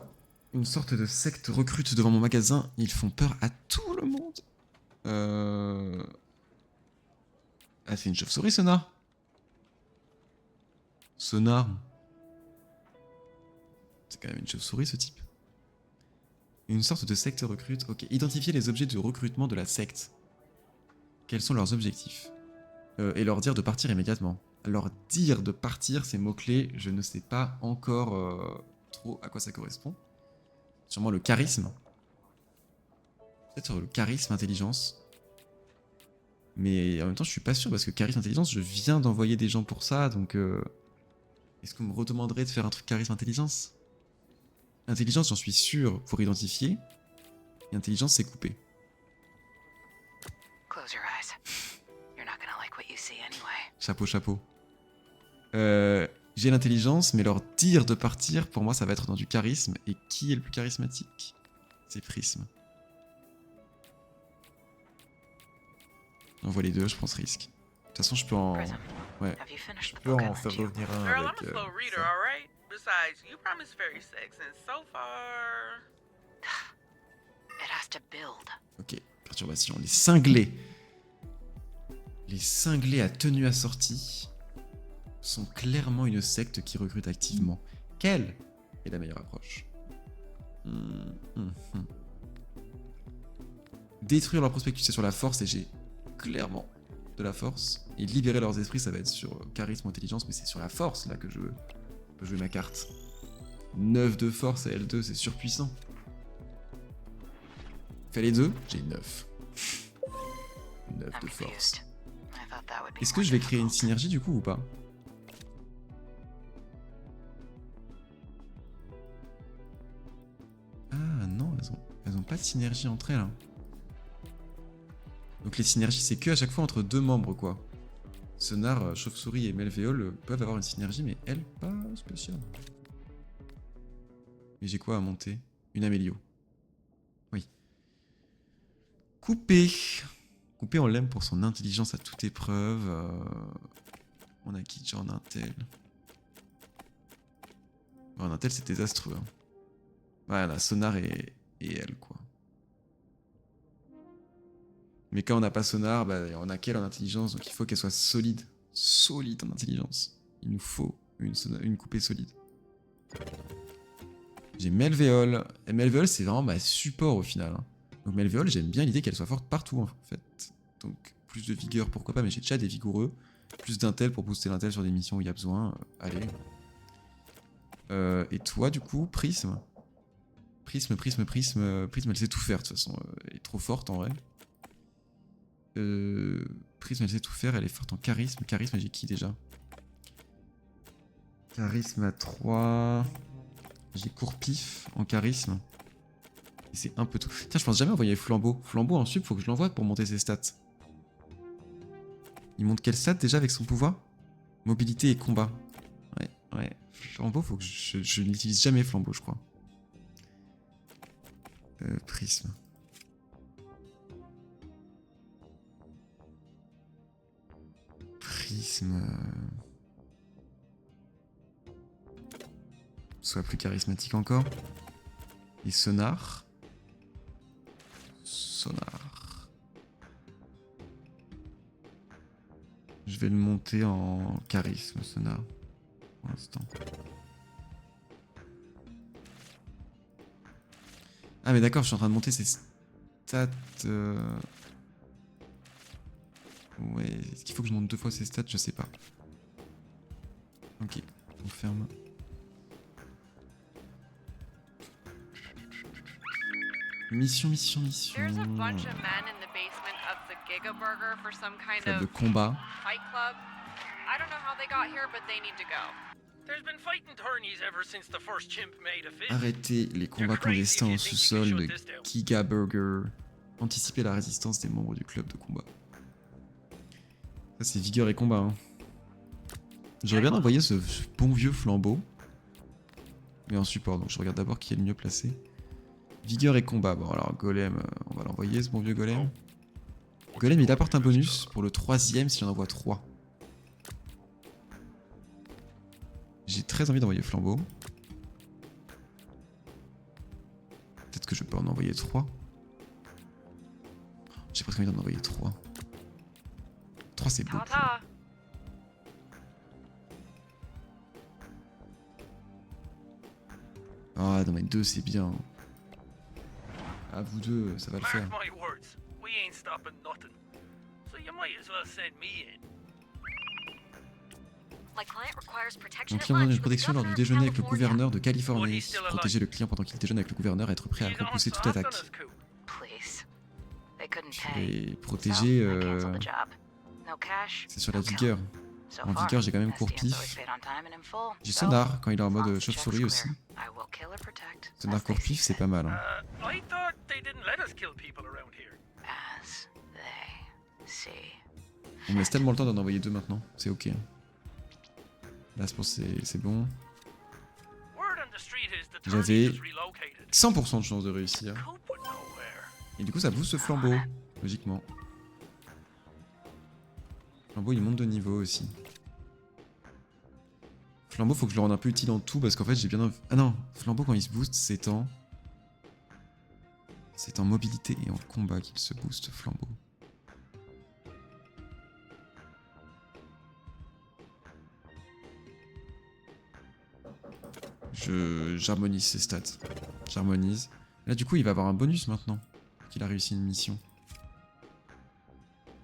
Une sorte de secte recrute devant mon magasin. Ils font peur à tout le monde. Ah, c'est une chauve-souris, Sonar. Sonar. C'est quand même une chauve-souris, ce type. Une sorte de secte recrute. Ok, identifier les objets de recrutement de la secte. Quels sont leurs objectifs? Et leur dire de partir immédiatement. Leur dire de partir, ces mots-clés, je ne sais pas encore trop à quoi ça correspond. Sûrement le charisme. Peut-être sur le charisme, intelligence. Mais en même temps, je suis pas sûr parce que charisme, intelligence, je viens d'envoyer des gens pour ça, donc... Est-ce qu'on me redemanderait de faire un truc charisme, intelligence? Intelligence, j'en suis sûr, pour identifier. Et intelligence, c'est coupé. Chapeau, chapeau. J'ai l'intelligence, mais leur dire de partir, pour moi, ça va être dans du charisme. Et qui est le plus charismatique? C'est Prisme. J'envoie les deux, je pense risque. De toute façon, je peux en... Ouais. Je peux en faire revenir un avec... Ok, perturbation. Les cinglés. Les cinglés à tenue assortie sont clairement une secte qui recrute activement. Quelle est la meilleure approche? Détruire leur prospectus, c'est sur la force et j'ai clairement de la force. Et libérer leurs esprits, ça va être sur charisme ou intelligence, mais c'est sur la force là que je peux jouer ma carte. 9 de force à L2, c'est surpuissant. Fais les deux, j'ai 9. 9 de force. Est-ce que je vais créer une synergie du coup ou pas? Ah non, elles ont pas de synergie entre elles. Hein. Donc les synergies, c'est que à chaque fois entre deux membres, quoi. Sonar, Chauve-souris et Malvéole peuvent avoir une synergie, mais elle, pas spéciale. Et j'ai quoi à monter? Une Amélio. Oui. Coupé. Coupé, on l'aime pour son intelligence à toute épreuve. On a qui déjà en Intel? En Intel, c'est désastreux. Hein. Ouais, la Sonar et elle, quoi. Mais quand on n'a pas Sonar, bah, on a qu'elle en intelligence, donc il faut qu'elle soit solide. Solide en intelligence. Il nous faut une coupée solide. J'ai Melvéole. Et Melvéole, c'est vraiment ma support au final. Hein. Donc Melvéole, j'aime bien l'idée qu'elle soit forte partout, en fait. Donc plus de vigueur, pourquoi pas, mais j'ai déjà des vigoureux. Plus d'intel pour booster l'intel sur des missions où il y a besoin. Allez. Et toi, du coup, Prisme. Prisme, elle sait tout faire, de toute façon. Elle est trop forte, en vrai. Prisme, elle sait tout faire, elle est forte en charisme. Charisme, j'ai qui déjà? Charisme à 3. J'ai Courpif en charisme. Et c'est un peu tout. Tiens, je pense jamais envoyer Flambeau. Flambeau en sub, faut que je l'envoie pour monter ses stats. Il monte quelle stat déjà avec son pouvoir? Mobilité et combat. Ouais. Flambeau, faut que je n'utilise jamais Flambeau, je crois. Prisme. Soit plus charismatique encore. Et Sonar. Je vais le monter en charisme, Sonar. Pour l'instant. Ah mais d'accord, je suis en train de monter ses stats. Ouais, est-ce qu'il faut que je monte 2 fois ses stats? Je sais pas. Ok, on ferme. Mission. Club de combat. Arrêtez les combats clandestins au sous-sol de Giga Burger. Anticiper la résistance des membres du club de combat. Ça c'est vigueur et combat. Hein. J'aurais bien envoyé ce bon vieux Flambeau. Mais en support, donc je regarde d'abord qui est le mieux placé. Vigueur et combat. Bon alors Golem, on va l'envoyer ce bon vieux Golem. Golem il apporte un bonus pour le 3ème si j'en envoie 3. J'ai très envie d'envoyer Flambeau. Peut-être que je peux en envoyer 3. J'ai presque envie d'en envoyer 3. 3 c'est beaucoup. Ah non mais 2 c'est bien. À vous deux, ça va le faire. Mon client demande une protection lors du déjeuner avec le gouverneur de Californie. Protéger le client pendant qu'il déjeune avec le gouverneur et être prêt à repousser toute attaque. Je vais protéger... C'est sur la vigueur. En vigueur, j'ai quand même Courpif. J'ai Sonar quand il est en mode chauve-souris aussi. Sonar Courpif, c'est pas mal. Hein. On me laisse tellement le temps d'en envoyer 2 maintenant. C'est ok. Là, je pense que c'est bon. J'avais 100% de chance de réussir. Et du coup, ça booste Flambeau, logiquement. Flambeau, il monte de niveau aussi. Flambeau, faut que je le rende un peu utile en tout parce qu'en fait, j'ai bien... Ah non, Flambeau, quand il se booste, c'est en mobilité et en combat qu'il se booste, Flambeau. J'harmonise ses stats. J'harmonise. Là, du coup, il va avoir un bonus maintenant qu'il a réussi une mission.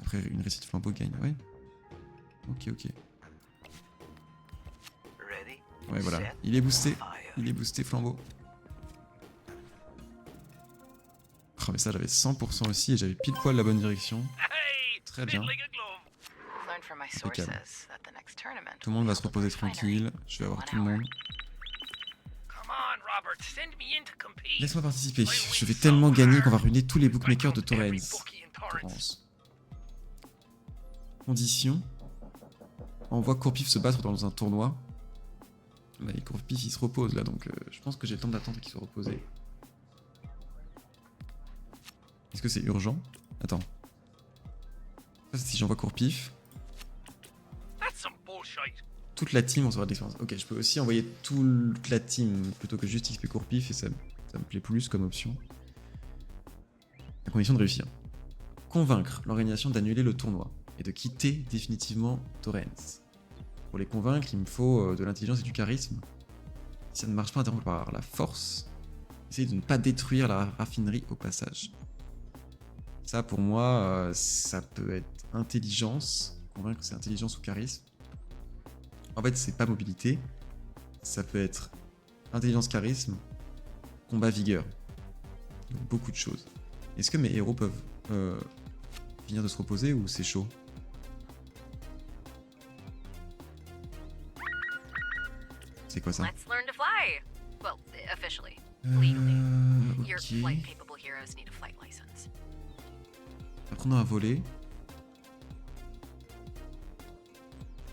Après, une réussite Flambeau gagne, ouais. Ok. Ouais, voilà. Il est boosté. Flambeau. Oh, mais ça, j'avais 100% aussi et j'avais pile poil la bonne direction. Très bien. Impeccable. Tout le monde va se reposer tranquille. Je vais avoir tout le monde. Laisse-moi participer. Je vais tellement gagner qu'on va ruiner tous les bookmakers de Torrens. Condition. Envoie Courpif se battre dans un tournoi. Là, Courpif il se repose là, donc je pense que j'ai le temps d'attendre qu'il soit reposé. Est-ce que c'est urgent? Attends. Si j'envoie Courpif. Toute la team recevra de l'expérience. Ok, je peux aussi envoyer toute la team plutôt que juste XP Courpif et ça me plaît plus comme option. À condition de réussir. Convaincre l'organisation d'annuler le tournoi et de quitter définitivement Torrens. Pour les convaincre, il me faut de l'intelligence et du charisme. Si ça ne marche pas, interrompre par la force. Essayez de ne pas détruire la raffinerie au passage. Ça, pour moi, ça peut être intelligence. Convaincre, c'est intelligence ou charisme. En fait, c'est pas mobilité. Ça peut être intelligence, charisme, combat, vigueur. Donc, beaucoup de choses. Est-ce que mes héros peuvent finir de se reposer ou c'est chaud? C'est quoi ça? Let's learn to fly. Well, officially. Legally. Your flight capable heroes need a flight license. Apprenons à voler.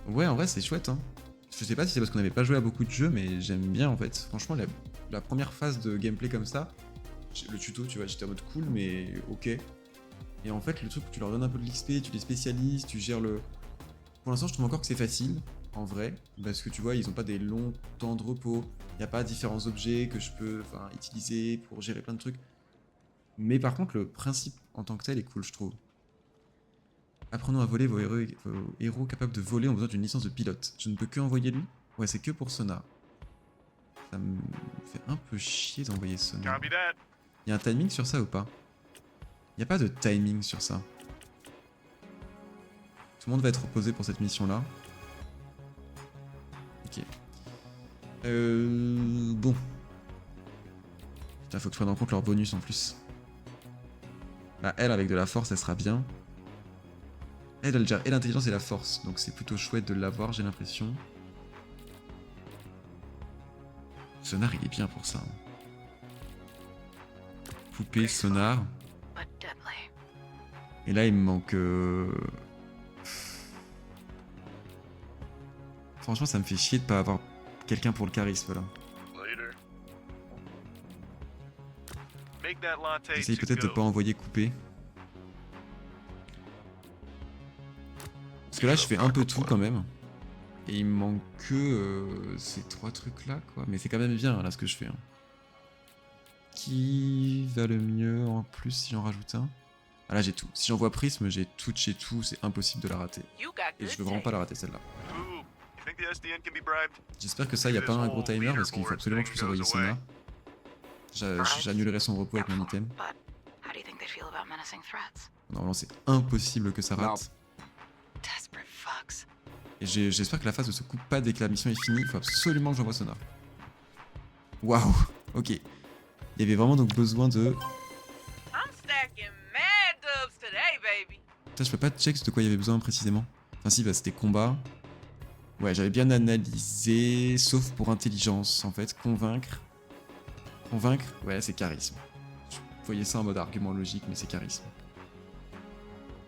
Ouais, en vrai, c'est chouette, hein. Je sais pas si c'est parce qu'on n'avait pas joué à beaucoup de jeux, mais j'aime bien, en fait. Franchement, la première phase de gameplay comme ça, le tuto, tu vois, j'étais en mode cool, mais ok. Et en fait, le truc, tu leur donnes un peu de l'XP, tu les spécialises, tu gères le... Pour l'instant, je trouve encore que c'est facile, en vrai, parce que tu vois, ils ont pas des longs temps de repos, il n'y a pas différents objets que je peux utiliser pour gérer plein de trucs. Mais par contre, le principe en tant que tel est cool, je trouve. Apprenons à voler, vos héros capables de voler ont besoin d'une licence de pilote. Je ne peux que envoyer lui? Ouais, c'est que pour Sonar. Ça me fait un peu chier d'envoyer Sonar. Il y a un timing sur ça ou pas? Il n'y a pas de timing sur ça. Tout le monde va être reposé pour cette mission-là. Ok. Bon. Putain, faut que je prenne en compte leur bonus en plus. Bah, elle, avec de la force, elle sera bien. Elle gère et l'intelligence et la force. Donc c'est plutôt chouette de l'avoir, j'ai l'impression. Sonar, il est bien pour ça. Poupée, Sonar. Et là, il me manque... Franchement, ça me fait chier de pas avoir quelqu'un pour le charisme, là. J'essaye peut-être de pas envoyer couper. Parce que là, je fais un peu tout, quand même. Et il me manque que ces 3 trucs-là, quoi. Mais c'est quand même bien, là, ce que je fais. Hein. Qui va le mieux, en plus, si j'en rajoute un? Ah là j'ai tout. Si j'envoie Prisme, j'ai tout de chez tout, c'est impossible de la rater. Et je veux vraiment pas la rater celle-là. J'espère que ça, y a pas un gros timer parce qu'il faut absolument que je puisse envoyer Sonar. J'annulerai son repos avec mon item. Normalement c'est impossible que ça rate. Et j'espère que la phase ne se coupe pas dès que la mission est finie, il faut absolument que j'envoie Sonar. Waouh. Ok. Il y avait vraiment donc besoin de... Putain, je peux pas check de quoi il y avait besoin précisément. Enfin si, bah c'était combat. Ouais, j'avais bien analysé, sauf pour intelligence en fait. Convaincre. Convaincre, ouais, c'est charisme. Je voyais ça en mode argument logique, mais c'est charisme.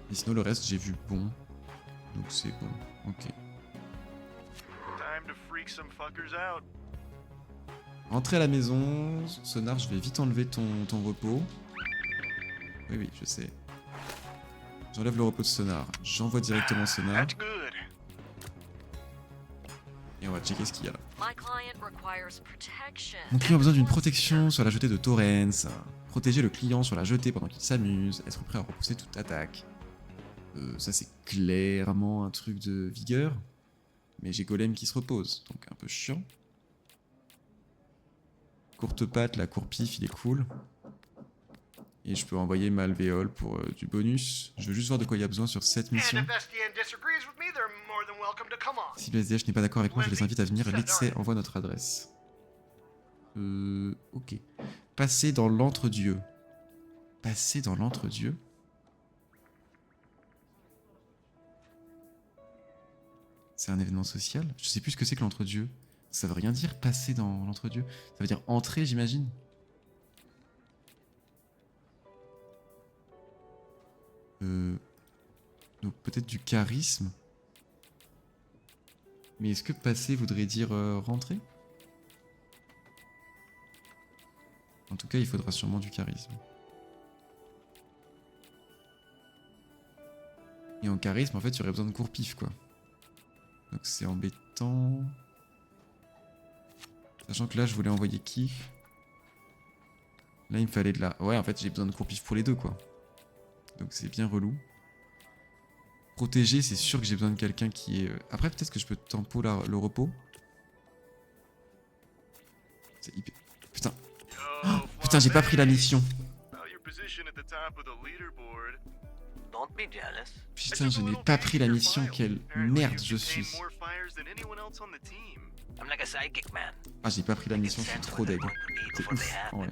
Et sinon le reste, j'ai vu bon. Donc c'est bon, ok. Rentrer à la maison. Sonar, je vais vite enlever ton repos. Oui, oui, je sais. J'enlève le repos de Sonar. J'envoie directement Sonar. Et on va checker ce qu'il y a là. Mon client a besoin d'une protection sur la jetée de Torrens. Protéger le client sur la jetée pendant qu'il s'amuse. Être prêt à repousser toute attaque. Ça c'est clairement un truc de vigueur. Mais j'ai Golem qui se repose. Donc un peu chiant. Courte patte, la courpif, il est cool. Et je peux envoyer Malvéole pour du bonus. Je veux juste voir de quoi il y a besoin sur cette mission. Si le SDH n'est pas d'accord avec moi, je les invite à venir. L'ITSE envoie notre adresse. Ok. Passer dans l'entre-dieu. Passer dans l'entre-dieu. C'est un événement social. Je sais plus ce que c'est que l'entre-dieu. Ça veut rien dire passer dans l'entre-dieu. Ça veut dire entrer, j'imagine. Donc peut-être du charisme. Mais est-ce que passer voudrait dire rentrer? En tout cas, il faudra sûrement du charisme. Et en charisme, en fait, il y aurait besoin de courpif, quoi. Donc c'est embêtant. Sachant que là, je voulais envoyer qui? Là, il me fallait de la... Ouais, en fait, j'ai besoin de court-pif pour les deux, quoi. Donc c'est bien relou. Protéger, c'est sûr que j'ai besoin de quelqu'un qui est... Après, peut-être que je peux tempo le repos. C'est hyper... Putain. Oh, putain, j'ai pas pris la mission. Putain, je n'ai pas pris la mission. Quelle merde je suis. Ah, j'ai pas pris la mission, je suis trop deg. C'est ouf. Oh, ouais.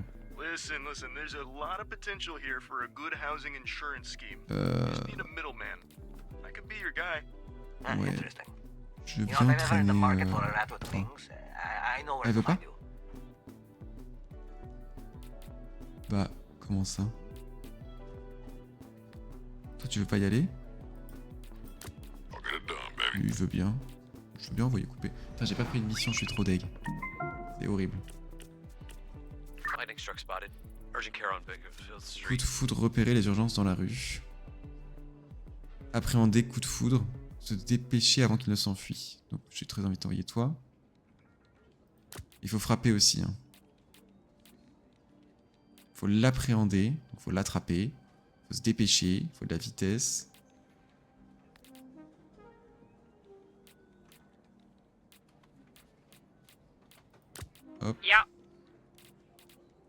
Listen, there's a lot of potential here for a good housing insurance scheme. Just need a middleman. I could be your guy. Ouais. Je viens traîner... Elle veut pas? Bah, comment ça? Toi, tu veux pas y aller? Il veut bien. Je veux bien envoyer couper. Putain, j'ai pas pris une mission, je suis trop deg. C'est horrible. Coup de foudre, repérer les urgences dans la rue. Appréhender coup de foudre. Se dépêcher avant qu'il ne s'enfuit. Donc j'ai très envie de t'envoyer toi. Il faut frapper aussi. Hein. Il faut l'appréhender. Il faut l'attraper. Il faut se dépêcher. Il faut de la vitesse. Hop.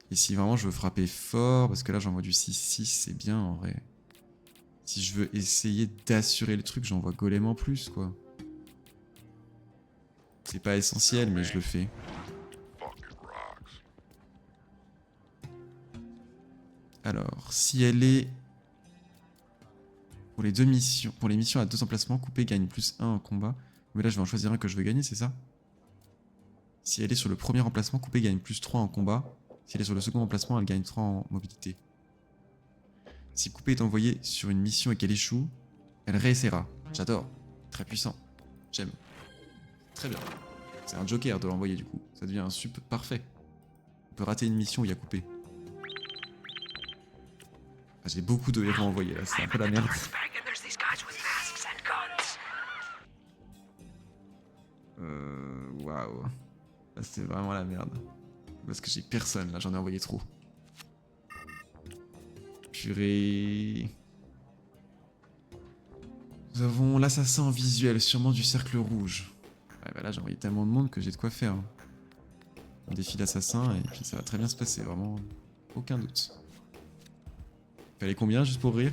Et si vraiment je veux frapper fort, parce que là j'envoie du 6-6, c'est bien en vrai. Si je veux essayer d'assurer le truc, j'envoie golem en plus, quoi. C'est pas essentiel, mais je le fais. Alors, si elle est... Pour les deux missions, pour les missions à 2 emplacements, couper gagne +1 en combat. Mais là je vais en choisir un que je veux gagner, c'est ça? Si elle est sur le premier emplacement, couper gagne +3 en combat. Si elle est sur le second emplacement, elle gagne 3 en mobilité. Si Coupé est envoyée sur une mission et qu'elle échoue, elle réessaiera. J'adore. Très puissant. J'aime. Très bien. C'est un joker de l'envoyer du coup. Ça devient un sup parfait. On peut rater une mission où il y a Coupé. Ah, j'ai beaucoup de héros envoyés là, c'est un peu la merde. Waouh. Là c'est vraiment la merde. Parce que j'ai personne là, j'en ai envoyé trop. Purée. Nous avons l'assassin en visuel, sûrement du cercle rouge. Ouais, bah là j'ai envoyé tellement de monde que j'ai de quoi faire. Hein. Un défi d'assassin et puis ça va très bien se passer, vraiment aucun doute. Fallait combien juste pour rire?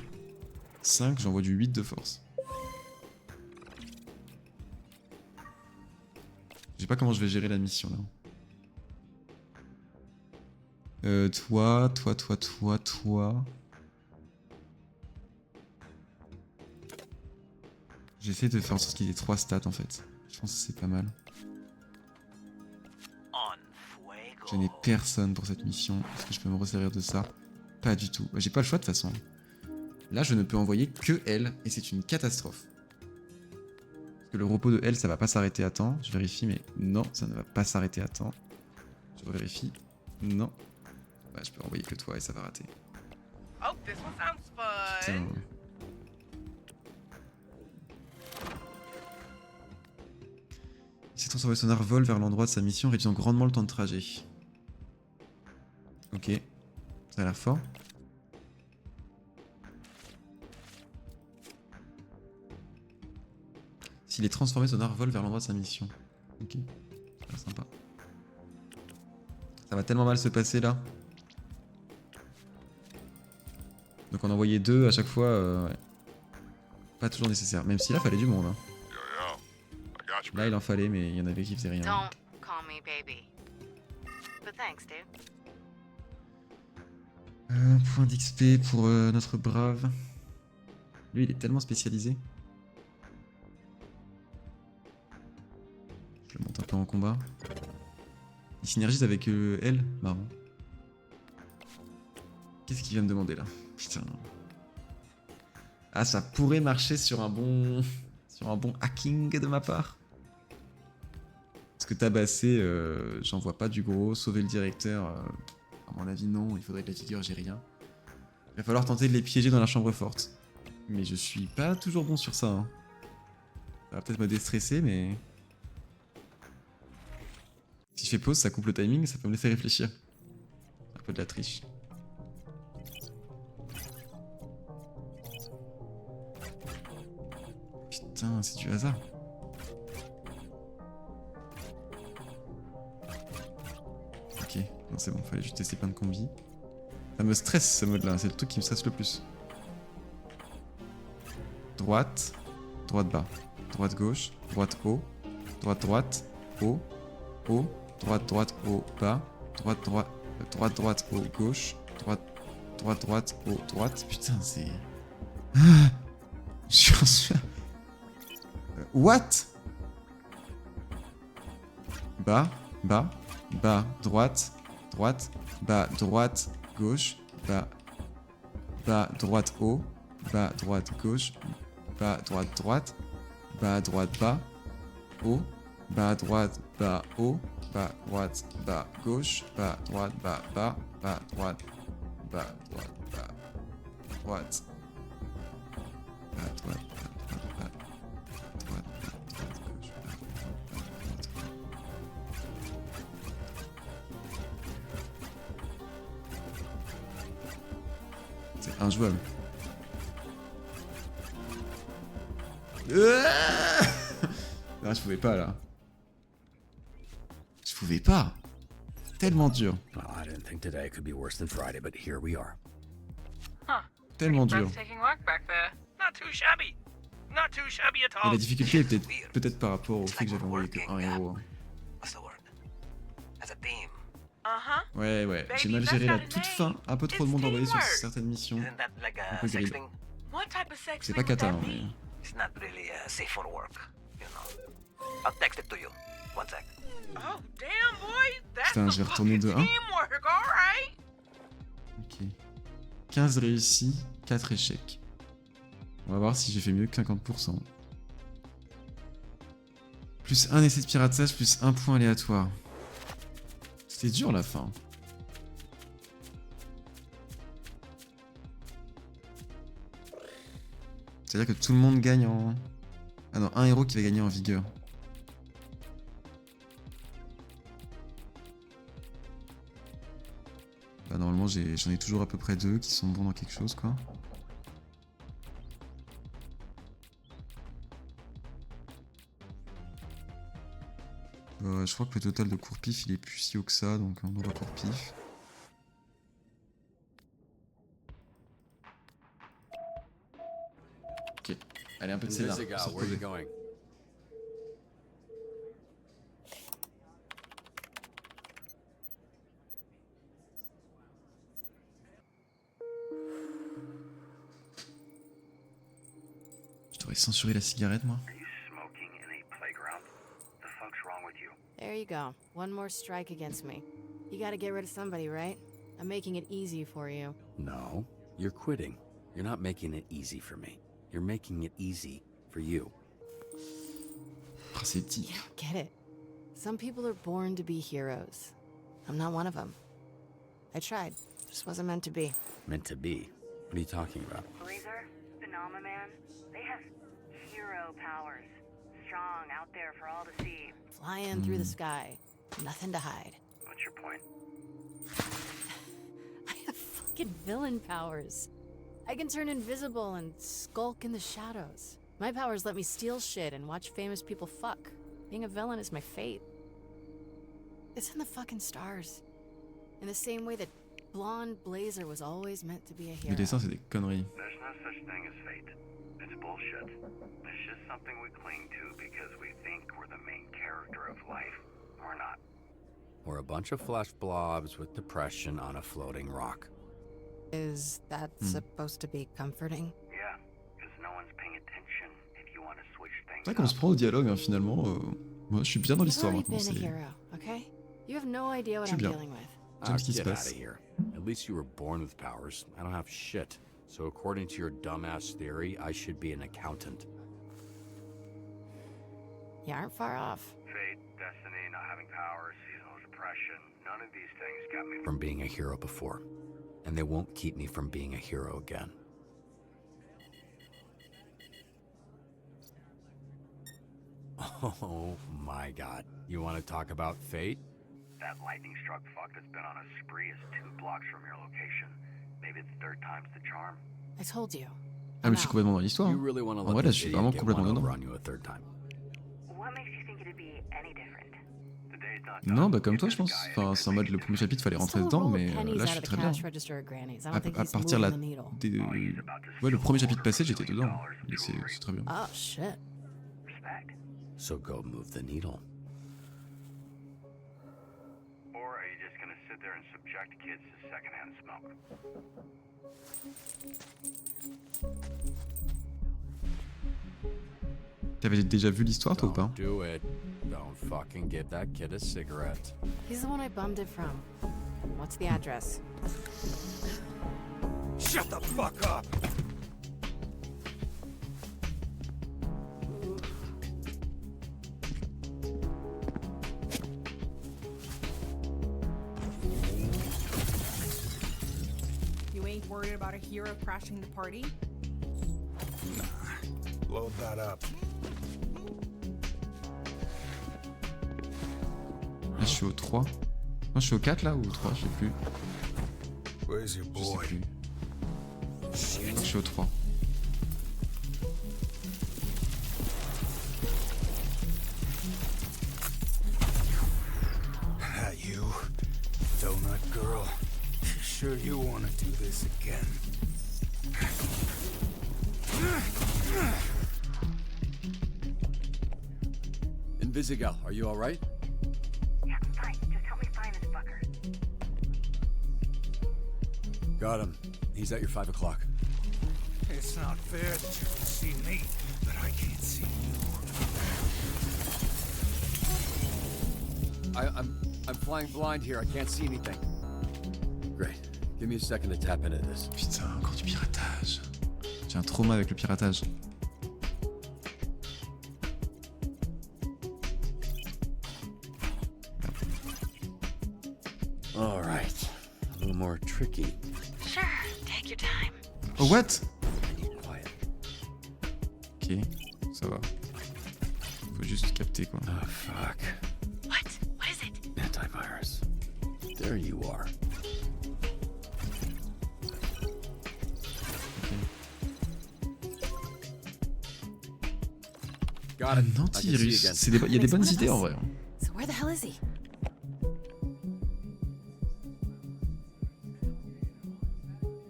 5, j'envoie du 8 de force. Je sais pas comment je vais gérer la mission là. Toi. J'essaie de faire en sorte qu'il y ait 3 stats en fait. Je pense que c'est pas mal. Je n'ai personne pour cette mission. Est-ce que je peux me resservir de ça? Pas du tout. J'ai pas le choix de toute façon. Là, je ne peux envoyer que elle et c'est une catastrophe. Parce que le repos de elle, ça va pas s'arrêter à temps. Je vérifie, mais non, ça ne va pas s'arrêter à temps. Je vérifie. Non. Ouais, je peux envoyer que toi et ça va rater. Oh, this one sounds fun. Putain. Il s'est transformé son arvol vers l'endroit de sa mission, réduisant grandement le temps de trajet. Ok. Ça a l'air fort. S'il est transformé son arvol vers l'endroit de sa mission. Ok. Ça a l'air sympa. Ça va tellement mal se passer là. Donc on envoyait 2 à chaque fois. Ouais. Pas toujours nécessaire. Même si là, fallait du monde. Hein. Là, il en fallait, mais il y en avait qui faisaient rien. Don't call me baby. But thanks, dude. Point d'XP pour notre brave. Lui, il est tellement spécialisé. Je le monte un peu en combat. Il synergise avec elle. Marrant. Qu'est-ce qu'il vient me demander là? Putain. Ah, ça pourrait marcher sur un bon hacking de ma part. Parce que tabasser, j'en vois pas du gros. Sauver le directeur, à mon avis non. Il faudrait de la vigueur, j'ai rien. Il va falloir tenter de les piéger dans la chambre forte. Mais je suis pas toujours bon sur ça. Hein. Ça va peut-être me déstresser, mais... Si je fais pause, ça coupe le timing, ça peut me laisser réfléchir. Un peu de la triche. Putain, c'est du hasard. Ok, non c'est bon, fallait juste tester plein de combis. Ça me stresse ce mode là, c'est le truc qui me stresse le plus. Droite, droite bas, droite gauche, droite haut, droite haut, haut, droite haut bas, droite haut gauche, droite haut droite. Putain c'est... Je suis en sueur. What? Bas, droite, bas, droite, gauche, bas, droite haut, bas, droite gauche, bas, droite, bas, haut, bas, droite, haut, bas, droite, gauche, bas, droite, bas, droite, droite. C'est injouable. Non, je pouvais pas là. Je pouvais pas. Tellement dur. Well, I didn't think today could be worse than Friday, but here we are. Tellement dur. Taking walk back there. Not too shabby. Not too shabby at Et all. la difficulté est peut-être par rapport au fait que j'avais envoyé qu'un héros. Ouais, j'ai mal géré la toute fin, un peu trop de monde envoyé sur certaines missions. Un peu grid. C'est pas cata, hein, mais... It's not really safe for work, you know. I'll text it to you. One sec. Oh, damn, boy. That's Putain, je vais retourner de 1. teamwork, alright. Ok. 15 réussis, 4 échecs. On va voir si j'ai fait mieux que 50%. Plus 1 essai de piratage, plus 1 point aléatoire. C'était dur la fin. C'est-à-dire que tout le monde gagne en... Ah non, un héros qui va gagner en vigueur. Bah normalement j'en ai toujours à peu près 2 qui sont bons dans quelque chose quoi. Je crois que le total de court-pif il est plus si haut que ça, donc on va court-pif. Ok, allez un peu de scénar. Where are you going? Je devrais censurer la cigarette moi. There you go. One more strike against me. You gotta get rid of somebody, right? I'm making it easy for you. No, you're quitting. You're not making it easy for me. You're making it easy for you. Oh, c'est dit. You don't get it. Some people are born to be heroes. I'm not one of them. I tried. Just wasn't meant to be. Meant to be? What are you talking about? Blazer, Phenomena Man, they have hero powers. Strong out there for all to see. Flying through the sky. Nothing to hide. What's your point? I have fucking villain powers. I can turn invisible and skulk in the shadows. My powers let me steal shit and watch famous people fuck. Being a villain is my fate. It's in the fucking stars. In the same way that blonde Blazer was always meant to be a hero. Les dessins c'est des conneries. There's no such thing as fate. It's bullshit. It's just something we cling to because we think we're the main character of life. We're not. We're a bunch of flesh blobs with depression on a floating rock. Is that supposed to be comforting? Yeah, because no one's paying attention if you want to switch things C'est vrai qu'on se prend au dialogue hein, finalement. Moi je suis bien dans l'histoire I've maintenant. already been a hero, okay? You have no idea what I'm dealing with. J'aime ce qui se Get out passe. of here. At least you were born with powers. I don't have shit. So according to your dumbass theory, I should be an accountant. You aren't far off. Fate, destiny, not having powers, seasonal depression, none of these things got me From being a hero before. And they won't keep me from being a hero again. Oh my god. You want to talk about fate? That lightning-struck fuck that's been on a spree is 2 blocks from your location. Maybe the 3rd time's the charm. I told you. Ah mais je suis complètement dans l'histoire. You really want to En let vrai là this je suis idiot vraiment get complètement one dedans. over on you a 3rd time? What makes you think it'd be any different? The day's not Non bah comme toi je pense. Enfin c'est en mode le premier chapitre fallait rentrer dedans mais là je suis très bien. À partir là ouais le premier chapitre passé j'étais dedans. Et c'est très bien. Oh shit. So go move the needle. Or are you just gonna sit there and subject kids to secondhand smoke? T'avais déjà vu l'histoire toi ou pas? Do it. Don't fucking give that kid a cigarette. He's the one I bummed it from. What's the address? Shut the fuck up! You ain't worried about a hero crashing the party? Load that up. Là je suis au 3. Non je suis au 4 là ou au 3 je sais plus. Where's your Je sais boy? plus. Je suis au 3. That you, donut girl. Sure you want to do this again? Invisigal, are you alright? Yeah, fine. Just help me find this fucker. Got him. He's at your 5 o'clock. It's not fair that you can see me, but I can't see you. I'm flying blind here. I can't see anything. Great. Give me a second to tap into this. Putain, encore du piratage. J'ai un trauma avec le piratage. Alright. A little more tricky. Sure, take your time. Oh what? I need quiet. Ok, ça va. Faut juste capter quoi. Oh fuck. What? What is it? Antivirus. There you are. Got it. Un antivirus. Il y a des bonnes idées en vrai. So where the hell is he?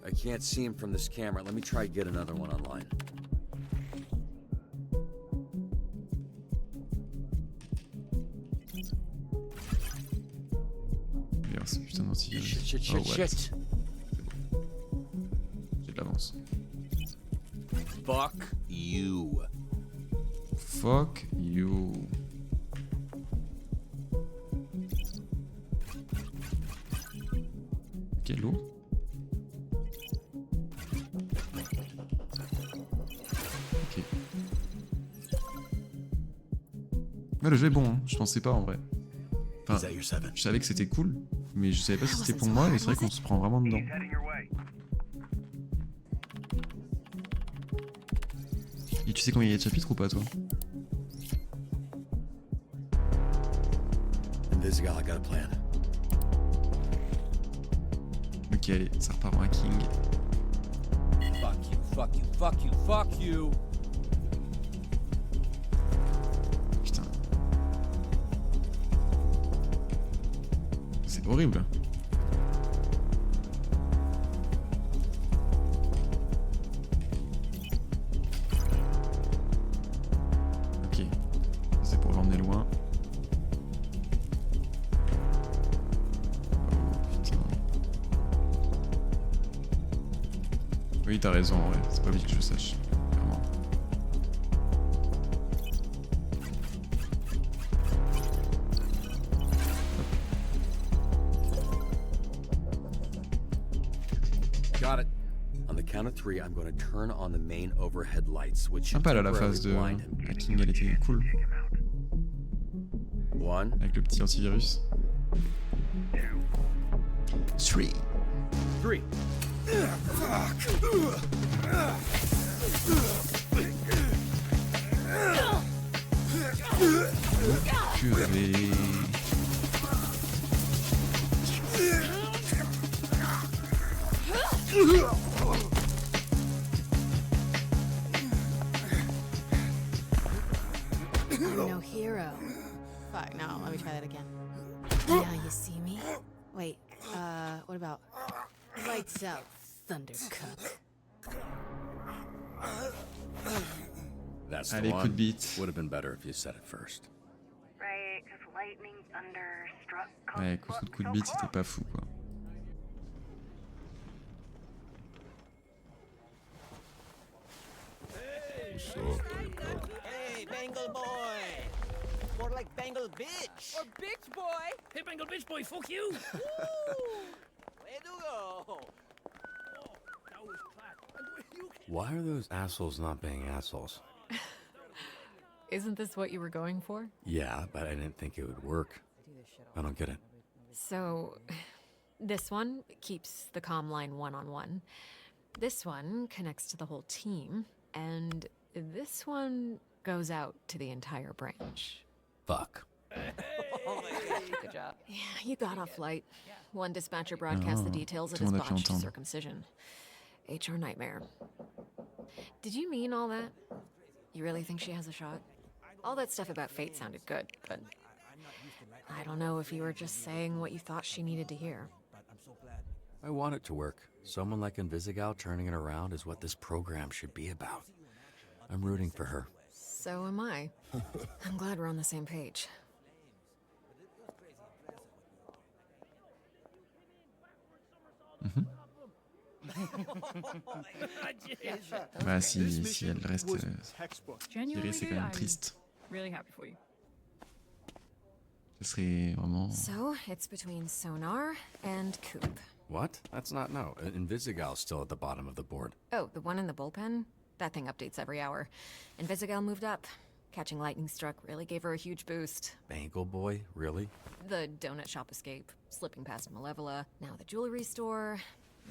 I can't see him from this camera. Let me try get another one online. Merde, c'est putain d'antivirus. Shit, Oh what? shit. J'ai de l'avance. Fuck you. Fuck you. Ok, lourd. Ok. Ouais, le jeu est bon, hein. Je pensais pas en vrai. Enfin, je savais que c'était cool, mais je savais pas si c'était pour moi, et c'est vrai qu'on se prend vraiment dedans. Et tu sais combien il y a de chapitres ou pas, toi? Invisigal, I got a plan. Ok, allez, ça repart en hacking. Fuck you, fuck you, fuck you, fuck you. Putain. C'est horrible. Ok. C'est pour l'emmener loin. Oui, t'as raison, en vrai. C'est pas obligé que je le sache. Clairement. Got it. On the count of 3, I'm going to turn on the main overhead lights, which should Sympa là, la phase de hacking, elle était cool. Avec le petit antivirus. 3. 3. Curé. I'm no hero. Fuck, no, let me try that again. Now you see me? Wait, what about lights out, Thundercuck? That's the Allez, coup de one. bite. Would have been better if you said it first. Right, because lightning, thunder, struck, Ouais, coup de bite, c'était pas fou, quoi. Hey, Bengal boy! More like Bengal bitch! Or bitch boy! Hey, Bengal bitch boy, fuck you! Woo! Way to go! Oh, that was class. And you Why are those assholes not being assholes? Isn't this what you were going for? Yeah, but I didn't think it would work. I don't get it. So, this one keeps the comm line one-on-one. This one connects to the whole team. And this one goes out to the entire branch. Fuck. Good job. Yeah, you got off light. One dispatcher broadcast the details of his botched circumcision. HR nightmare. Did you mean all that? You really think she has a shot? All that stuff about fate sounded good, but I don't know if you were just saying what you thought she needed to hear. I want it to work. Someone like Invisigal turning it around is what this program should be about. I'm rooting for her. So am I. I'm glad we're on the same page. Bah si elle reste tirée, c'est quand même triste. Really happy for you. Ce serait vraiment... So, it's between Sonar and Coop. What? That's not no. Invisigal's still at the bottom of the board. Oh, the one in the bullpen? That thing updates every hour. Invisigal moved up. Catching lightning struck really gave her a huge boost. Bangle boy? Really? The donut shop escape, slipping past Malevola, now the jewelry store,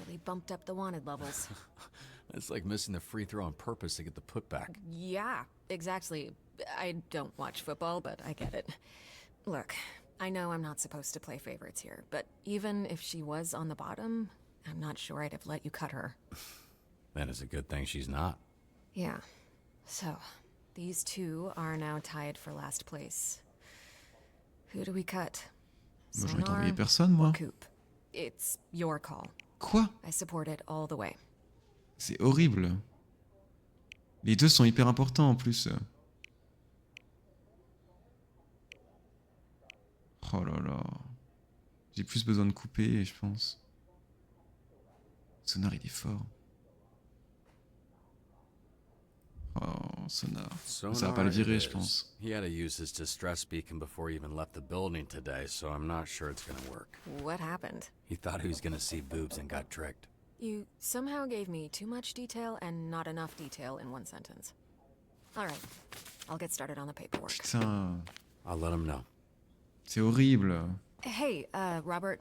really bumped up the wanted levels. It's like missing the free throw on purpose to get the putback. Yeah, exactly. I don't watch football, but I get it. Look, I know I'm not supposed to play favorites here, but even if she was on the bottom, I'm not sure I'd have let you cut her. Then it's a good thing she's not. Yeah. So, these two are now tied for last place. Who do we cut? Moi, j'aurais Sonar envoyé personne, moi. or Coop? It's your call. Quoi? I support it all the way. C'est horrible. Les deux sont hyper importants en plus. Oh là là. J'ai plus besoin de couper, je pense. Sonar, il est fort. Oh, Sonar. Ça va pas le virer, je pense. He had to use his distress beacon before he even left the building today, so I'm not sure it's gonna work. What happened? He thought he was gonna see boobs and got tricked. You somehow gave me too much detail and not enough detail in one sentence. All right, I'll get started on the paperwork. Putain. I'll let him know. C'est horrible. Hey, Robert.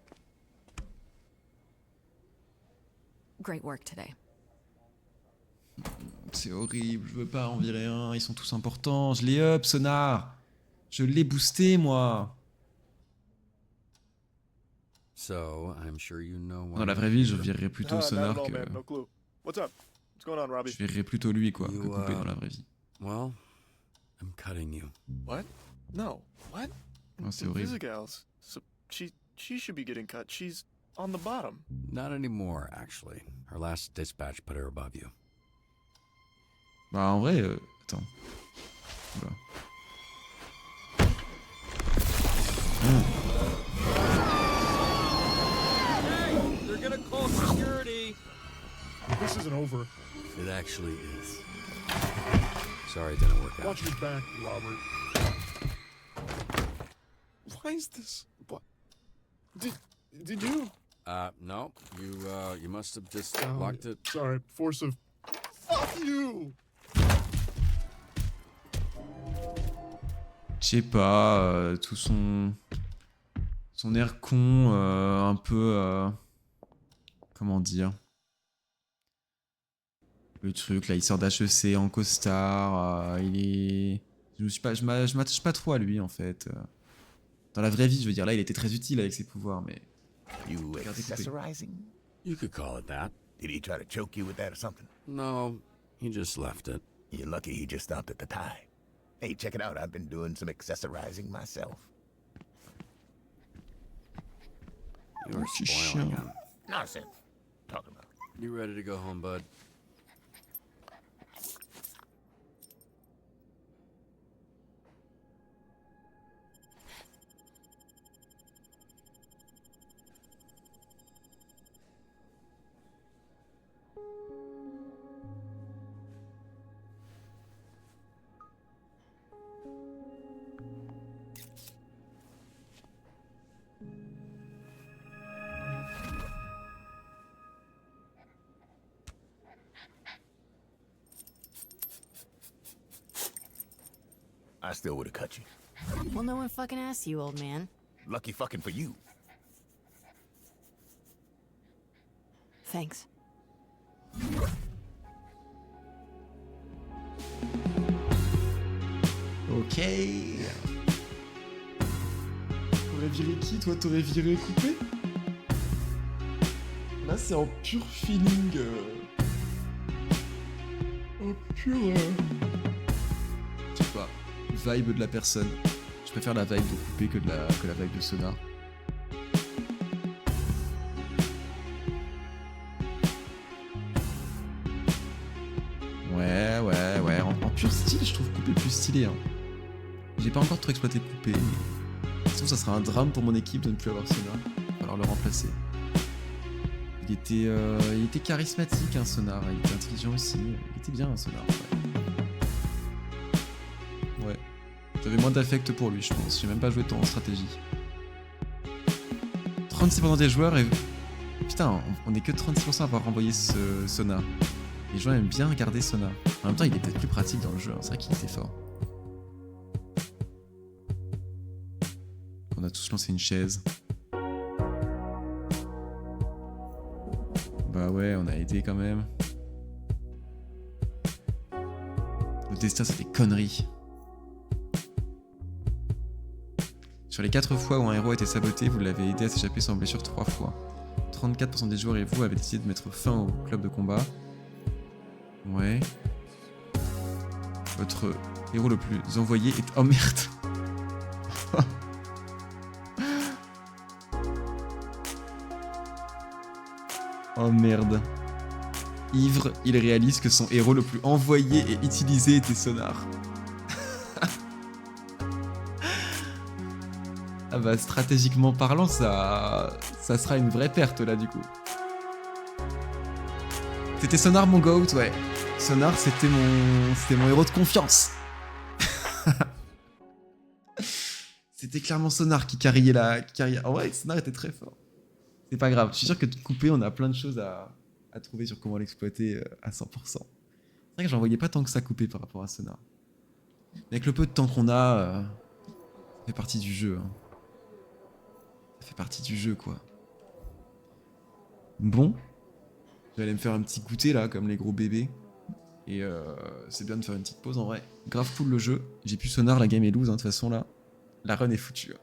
Great work today. C'est horrible, je veux pas en virer un, ils sont tous importants. Je l'ai up, Sonar. Je l'ai boosté, moi. So, I'm sure you know Dans la vraie vie, je virerais plutôt Sonar not at all, que... man. No clue. What's up? What's going on, Robbie? Je virerais plutôt lui, quoi, que couper dans la vraie vie. Well, I'm cutting you. What? No. What? Oh, c'est horrible. Invisigal's. So she should be getting cut. She's on the bottom. Not anymore, actually. Her last dispatch put her above you. Bah, en vrai, attends. Oula. Hey, they're gonna call security. This isn't over. It actually is. Sorry it didn't work out. Watch your back, Robert. Why is this? What? Did you? No. You must have just Oh, locked it. Sorry, force of... Fuck you! Je sais pas, tout son air con, un peu... comment dire? Le truc, là, il sort d'HEC en costard, il est Je m'attache pas trop à lui en fait. Dans la vraie vie, je veux dire, là il était très utile avec ses pouvoirs, mais... You accessorizing? You could call it that. Did he try to choke you with that or something? No, he just left it. You're lucky he just stopped at the tie. Hey, check it out. I've been doing some accessorizing myself. You're spoiling him. Nonsense. Talking about. You ready to go home, bud? I still would have cut you. Well, no one fucking asked you, old man. Lucky fucking for you. Thanks. Ok. T'aurais viré qui? Toi, t'aurais viré coupé? Là, c'est en pur feeling. En pur. Je sais pas. Vibe de la personne. Je préfère la vibe de coupé que la vibe de sonar. Ouais. En pur style, je trouve coupé plus stylé. Hein. J'ai pas encore trop exploité coupé, mais... Sinon, ça sera un drame pour mon équipe de ne plus avoir sonar. Il va falloir le remplacer. Il était charismatique, un sonar. Il était intelligent aussi. Il était bien, un sonar. Ouais. J'avais moins d'affect pour lui, je pense. J'ai même pas joué tant en stratégie. 36% des joueurs et... Putain, on est que 36% à avoir renvoyé ce sonar. Les gens aiment bien regarder sonar. En même temps, il est peut-être plus pratique dans le jeu. Hein. C'est vrai qu'il était fort. On a tous lancé une chaise. Bah ouais, on a aidé quand même. Le destin, c'est des conneries. Sur les 4 fois où un héros a été saboté, vous l'avez aidé à s'échapper sans blessure 3 fois. 34% des joueurs et vous avez décidé de mettre fin au club de combat. Ouais. Votre héros le plus envoyé est... Oh merde. Oh merde. Ivre, il réalise que son héros le plus envoyé et utilisé était Sonar. Ah bah stratégiquement parlant, ça sera une vraie perte là du coup. C'était Sonar mon goat, ouais. Sonar c'était mon héros de confiance. C'était clairement Sonar qui carriait la... Oh ouais, Sonar était très fort. C'est pas grave, je suis sûr que de couper, on a plein de choses à trouver sur comment l'exploiter à 100%. C'est vrai que j'en voyais pas tant que ça couper par rapport à Sonar. Mais avec le peu de temps qu'on a, ça fait partie du jeu. Hein. Ça fait partie du jeu, quoi. Bon. Je vais aller me faire un petit goûter, là, comme les gros bébés. Et c'est bien de faire une petite pause, en vrai. Grave cool le jeu. J'ai plus Sonar, la game est loose, hein, de toute façon, là. La run est foutue.